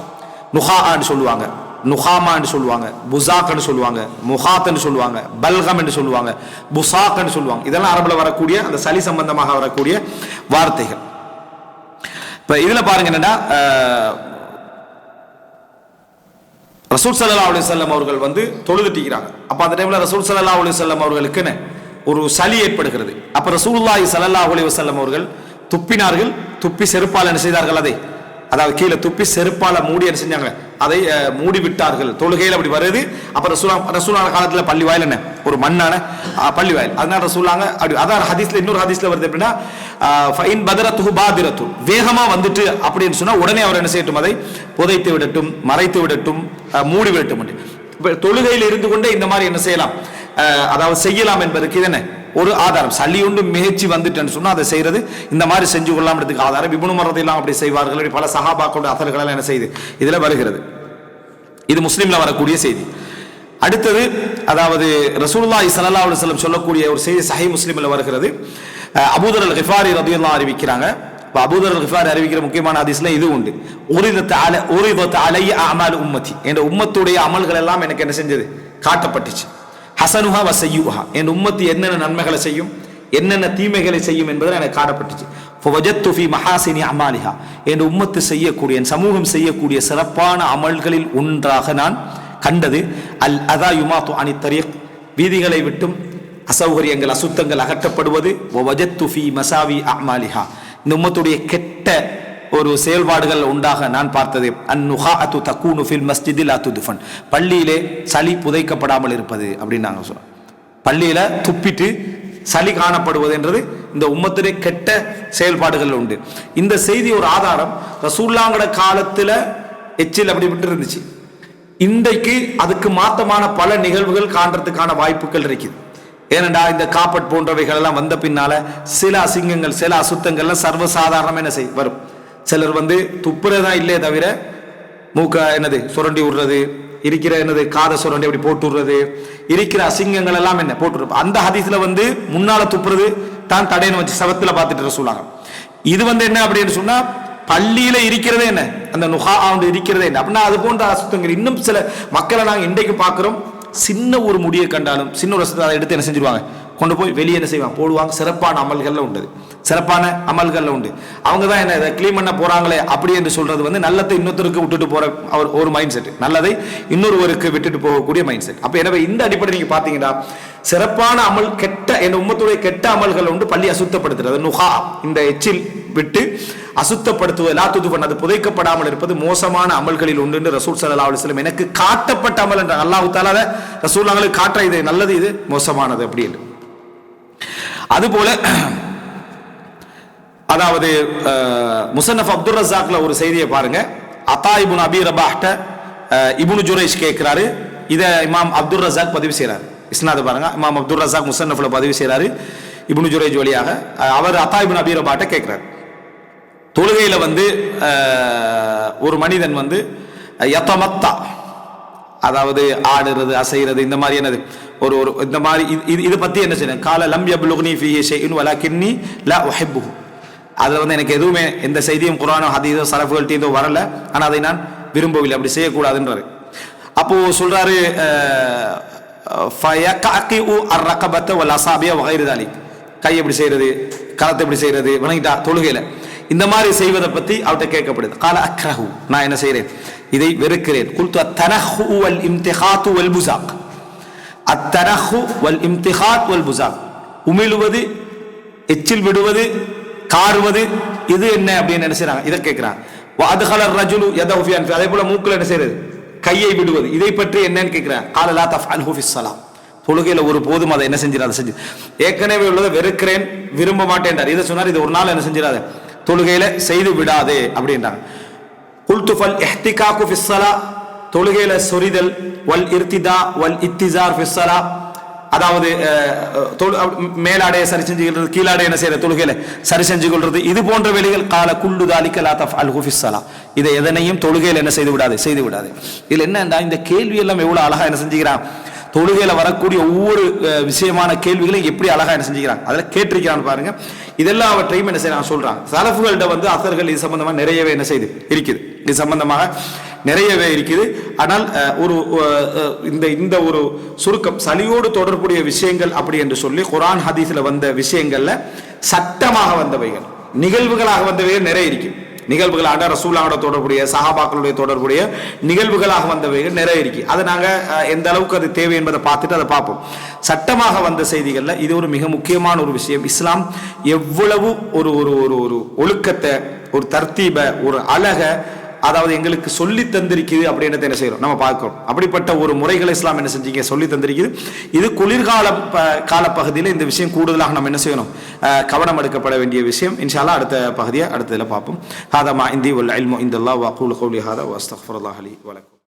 நுஹான்னு சொல்லுவாங்க, நுஹாமான்னு சொல்லுவாங்க, புசாக்னு சொல்லுவாங்க, முஹாத்னு சொல்லுவாங்க, பல்கம் என்று சொல்லுவாங்க, புசாக்னு சொல்லுவாங்க. இதெல்லாம் அரபுல வரக்கூடிய அந்த சளி சம்பந்தமாக வரக்கூடிய வார்த்தைகள். இப்ப இதுல பாருங்க என்னன்னா, ரசூல் ஸல்லல்லாஹு அலைஹி வஸல்லம் அவர்கள் தொழுதுட்டிக்கிறாங்க. அப்ப அந்த டைம்ல ரசூல் ஸல்லல்லாஹு அலைஹி வஸல்லம் அவர்களுக்கு ஒரு சளி ஏற்படுகிறது. அப்ப ரசூலுல்லாஹி ஸல்லல்லாஹு அலைஹி வஸல்லம் அவர்கள் துப்பினார்கள். துப்பி செருப்பால் என்ன செய்தார்கள், அதாவது கீழே துப்பி செருப்பால மூடி என்ன செஞ்சாங்க, அதை மூடி விட்டார்கள். தொழுகையில் அப்படி வருது. அப்ப ரசூலுல்லாஹ் காலத்துல பள்ளி வாயில் என்ன ஒரு மண்ணான பள்ளி வாயில், அதனால ரசூலுல்லாஹ் அப்படி அதான் ஹதீஸ்ல இன்னொரு ஹதீஸ்ல வருது எப்படின்னா, ஃபைன் பதரத்துஹு பாதிரத்து, வேகமா அப்படின்னு சொன்னா உடனே அவர் என்ன செய்யட்டும், அதை புதைத்து விடட்டும், மறைத்து விடட்டும், மூடி விடட்டும். இப்ப தொழுகையில் இருந்து கொண்டே இந்த மாதிரி என்ன செய்யலாம், அதாவது செய்யலாம் என்பதற்கு இது என்ன ஒரு ஆதாரம். சளி ஒன்று மிகச்சி வந்துட்டேன்னு சொன்னா அதை செய்யறது இந்த மாதிரி செஞ்சு கொள்ளலாம்ன்றதுக்கு ஆதாரம். இப்னு உமர் ரலியல்லாஹு அப்படி செய்வார்கள். பல சஹாபாக்களுடைய அசல்கள் என்ன செய்யுது இதுல வருகிறது. இது முஸ்லிம்ல வரக்கூடிய செய்தி. அடுத்தது அதாவது ரசூலுல்லாஹி ஸல்லல்லாஹு அலைஹி வஸல்லம் சொல்லக்கூடிய ஒரு செய்தி சஹீஹ் முஸ்லிம்ல வருகிறது. அபூதர் அல் கிஃபாரி ரலியல்லாஹு அறிவிக்கிறாங்க. அபூதர் அல் கிஃபாரி அறிவிக்கிற முக்கியமான ஹதீஸ்ல இது உண்டு, உரிதத் அலைய அமால் உம்மத்தி, என்ற உம்மத்துடைய அமல்கள் எல்லாம் எனக்கு என்ன செஞ்சது காட்டப்பட்டுச்சு. ஹசனுஹா வ சய்யுஹா, என் உம்மத்து என்னென்ன நன்மைகளை செய்யும், என்னென்ன தீமைகளை செய்யும் என்பதை எனக்கு காட்டப்பட்டுச்சு. ஃபவஜத்து ஃபீ மஹாசினி அமாலிஹா, என் உம்மத்து செய்யக்கூடிய, என் சமூகம் செய்யக்கூடிய சிறப்பான அமல்களில் ஒன்றாக நான் கண்டது அல் அதா யுமாத்து அனி தரீக், வீதிகளை விட்டும் அசௌகரியங்கள் அசுத்தங்கள் அகற்றப்படுவது. வஜத்து ஃபீ மசாவி அமாலிஹா, இந்த உம்மத்துடைய கெட்ட ஒரு செயல்பாடுகள் உண்டாக நான் பார்த்தது அந்நுஹாஅத்து தக்கூனு ஃபில் மஸ்ஜிதில் லா துத்ஃபன், பள்ளியிலே சளி புதைக்கப்படாமல் இருப்பது அப்படின்னு நாங்கள் சொல்றோம். பள்ளியில துப்பிட்டு சளி காணப்படுவது என்றது இந்த உம்மத்துடைய கெட்ட செயல்பாடுகள் உண்டு. இந்த செய்தி ஒரு ஆதாரம். ரசூலுல்லாஹ்வோட காலத்துல எச்சில் அப்படி விட்டு இருந்துச்சு. இன்றைக்கு அதுக்கு மாத்தமான பல நிகழ்வுகள் காண்றதுக்கான வாய்ப்புகள் இருக்குது. ஏனென்றா இந்த காப்பட் போன்றவைகள் எல்லாம் வந்த பின்னால சில அசிங்கங்கள் சில அசுத்தங்கள்லாம் சர்வசாதாரணம் என்ன வரும். சிலர் துப்புறதா இல்லையே தவிர மூக்க சுரண்டி விடுறது, இருக்கிற காதை சுரண்டி அப்படி போட்டு விடுறது, இருக்கிற அசிங்கங்கள் எல்லாம் போட்டு. அந்த ஹதீஸ்ல முன்னால துப்புறது தான் தடைன்னு வச்சு சவத்துல பார்த்துட்டு சொல்லுவாங்க. இது என்ன அப்படின்னு சொன்னா பள்ளியில இருக்கிறதே என்ன, அந்த நுகா இருக்கிறதே என்ன அப்படின்னா அது போன்ற அசுத்தங்கள். இன்னும் சில மக்களை நாங்கள் இன்றைக்கு பார்க்கிறோம், சின்ன ஒரு முடியை கண்டாலும் சின்ன ஒரு அதை எடுத்து என்ன செஞ்சிருவாங்க, கொண்டு போய் வெளியே என்ன செய்வாங்க, போடுவாங்க. சிறப்பான அமல்கள்ல உண்டு, சிறப்பான அமல்கள்ல உண்டு. அவங்க தான் என்ன இதை கிளீன் பண்ண போறாங்களே அப்படி என்று சொல்றது நல்லதை இன்னொருத்தருக்கு விட்டுட்டு போற ஒரு மைண்ட் செட், நல்லதை இன்னொருவருக்கு விட்டுட்டு போகக்கூடிய மைண்ட் செட். அப்ப எனவே இந்த அடிப்படை நீங்க பாத்தீங்கன்னா சிறப்பான அமல் கெட்ட என் உம்மத்துடைய கெட்ட அமல்கள் உண்டு. பள்ளி அசுத்தப்படுத்துறது நுகா, இந்த எச்சில் விட்டு அசுத்தப்படுத்துவது, லா துதுஃபன், அது புதைக்கப்படாமல் இருப்பது மோசமான அமல்களில் உண்டு என்று ரசூல் ஸல்லல்லாஹு அலைஹி வஸல்லம் எனக்கு காட்டப்பட்ட அமல் என்ற அல்லாஹ் தஆலா ரசூலுல்லாஹ்களுக்கு காட்டுற இது நல்லது இது மோசமானது அப்படி என்று. அதுபோல அதாவது முஸன்னஃப் அப்துர் ரஸாக்ல ஒரு செய்தியை பாருங்க. அத்தா இப்னு அபி ரபாஹ்ட இப்னு ஜுரைஷ் கேட்கிறாரு, இதை இமாம் அப்துர் ரஸாக் பதிவு செய்யறாரு. இஸ்னாத் பாருங்க, இமாம் அப்துர் ரஸாக் முஸன்னஃப்ல பதிவு செய்யறாரு இப்னு ஜுரைஜ் வழியாக. அவர் அத்தா இப்னு அபி ரபாஹ்ட கேட்கிறார், தொழுகையில ஒரு மனிதன் யதமத்தா, அதாவது ஆடுறது அசைறது இந்த மாதிரி என்னது ஒரு இந்த மாதிரி இது பத்தி என்ன செய்யணும். கால லம் யப்லுக்னி ஃபீஹி ஷைஉன் வலக்கின்னி லா உஹிப்புஹு, அதுல எனக்கு எதுவுமே எந்த செய்தியும் குர்ஆனோ ஹதீஸோ சலஃபுகள்ட்டேந்தோ வரல, ஆனா அதை நான் விரும்பவில்லை, அப்படி செய்யக்கூடாதுன்றாரு. அப்போ சொல்றாரு ஃபயகஅகிஉ அர்ரகபத வல் அஸாபிய வகைரு தாலிக், கை எப்படி செய்யறது, கரத்தை எப்படி செய்யறது, வணங்கிட்டா தொழுகையில இந்த மாதிரி செய்வதை பத்தி அவர்கிட்ட கேட்கப்படுது. கால அக்ரஹு, நான் என்ன செய்யறேன், இதை வெறுக்கிறேன். குல்து அத்தனஹு வல் இம்திஹாத்து வல் புஸாக், அத்தனஹு வல் இம்திஹாத் வல் புஸாக், உமிழுவது எச்சில் விடுவது காருவது இது என்ன அப்படின்னு என்ன செய்றாங்க, இதை கேட்கிறாங்க. வஅத்கல الرجل يده في انفه, அதே போல மூக்குல என்ன செய்யறது, கையை விடுவது, இதை பற்றி என்னன்னு கேட்கிறாங்க. கால லா தஃஅல்ஹு ஃபி ஸலாம், தொழுகையில ஒரு போதும் அதை என்ன செஞ்சிராத செஞ்சு, ஏற்கனவே உள்ளதை வெறுக்கிறேன் விரும்ப மாட்டேன்றார், இதை சொன்னார், இது ஒரு நாள் என்ன செஞ்சிராத தொழுகையில செய்து விடாதே அப்படின்றாங்க. குல்து ஃபல் இஹ்திகாகு ஃபி ஸலா, தொழுகையில சொரிதல், வல் இர்திதா வல் இத்திஸார் ஃபி ஸலா, அதாவது மேலாடைய சரி செஞ்சு கொள்றது, கீழாடைய என்ன செய்யறது தொழுகையில சரி செஞ்சு கொள்றது, இது போன்ற வேலைகள். கால குல்லு தாலிக லா தஃஅல்ஹு ஃபி ஸலா, இதை எதனையும் தொழுகையில என்ன செய்து விடாதே செய்து விடாதே. இதுல என்னன்னா இந்த கேள்வி எல்லாம் எவ்வளவு அழகா என்ன செஞ்சுக்கிறான், தொழுகையில வரக்கூடிய ஒவ்வொரு விஷயமான கேள்விகளையும் எப்படி அழகா என்ன செஞ்சுக்கிறாங்க, அதில் கேட்டிருக்கிறான்னு பாருங்க. இதெல்லாம் அவற்றையும் என்ன செய்யறாங்க சொல்றாங்க. சலஃபுகள்கிட்ட அசர்கள் இது சம்பந்தமா நிறையவே என்ன செய்து இருக்குது, இது சம்பந்தமாக நிறையவே இருக்குது. ஆனால் ஒரு இந்த ஒரு சுருக்கம் சலியோடு தொடர்புடைய விஷயங்கள் அப்படி என்று சொல்லி குர்ஆன் ஹதீஸ்ல வந்த விஷயங்கள்ல சட்டமாக வந்தவைகள் நிகழ்வுகளாக வந்தவைகள் நிறைய இருக்கு. நிகழ்வுகளாக ரசூலுல்லாஹோட தொடர்புடைய சஹாபாக்களுடைய தொடர்புடைய நிகழ்வுகளாக வந்தவைகள் நிறைய இருக்கு. அதை நாங்க எந்த அளவுக்கு அது தேவை என்பதை பார்த்துட்டு அதை பார்ப்போம். சட்டமாக வந்த செய்திகள்ல இது ஒரு மிக முக்கியமான ஒரு விஷயம். இஸ்லாம் எவ்வளவு ஒரு ஒரு ஒரு ஒரு ஒழுக்கத்தை, ஒரு தர்த்தீப, ஒரு அழக, அதாவது எங்களுக்கு சொல்லி தந்திருக்குது அப்படின்றத என்ன செய்யறோம் நம்ம பார்க்கிறோம். அப்படிப்பட்ட ஒரு முறைகளை இஸ்லாம் என்ன செஞ்சீங்க சொல்லி தந்திருக்குது. இது குளிர்கால காலப்பகுதியில் இந்த விஷயம் கூடுதலாக நம்ம என்ன செய்யணும், கவனம் எடுக்கப்பட வேண்டிய விஷயம். இன்ஷா அல்லாஹ் அடுத்த பகுதியை அடுத்ததில் பார்ப்போம். ஹாதா மா இந்தி வல் இல்மு இந்தல்லாஹ் வ அகூலு கௌலி ஹாதா வ அஸ்தக்ஃபிருல்லாஹ் லி வ லக்கும்.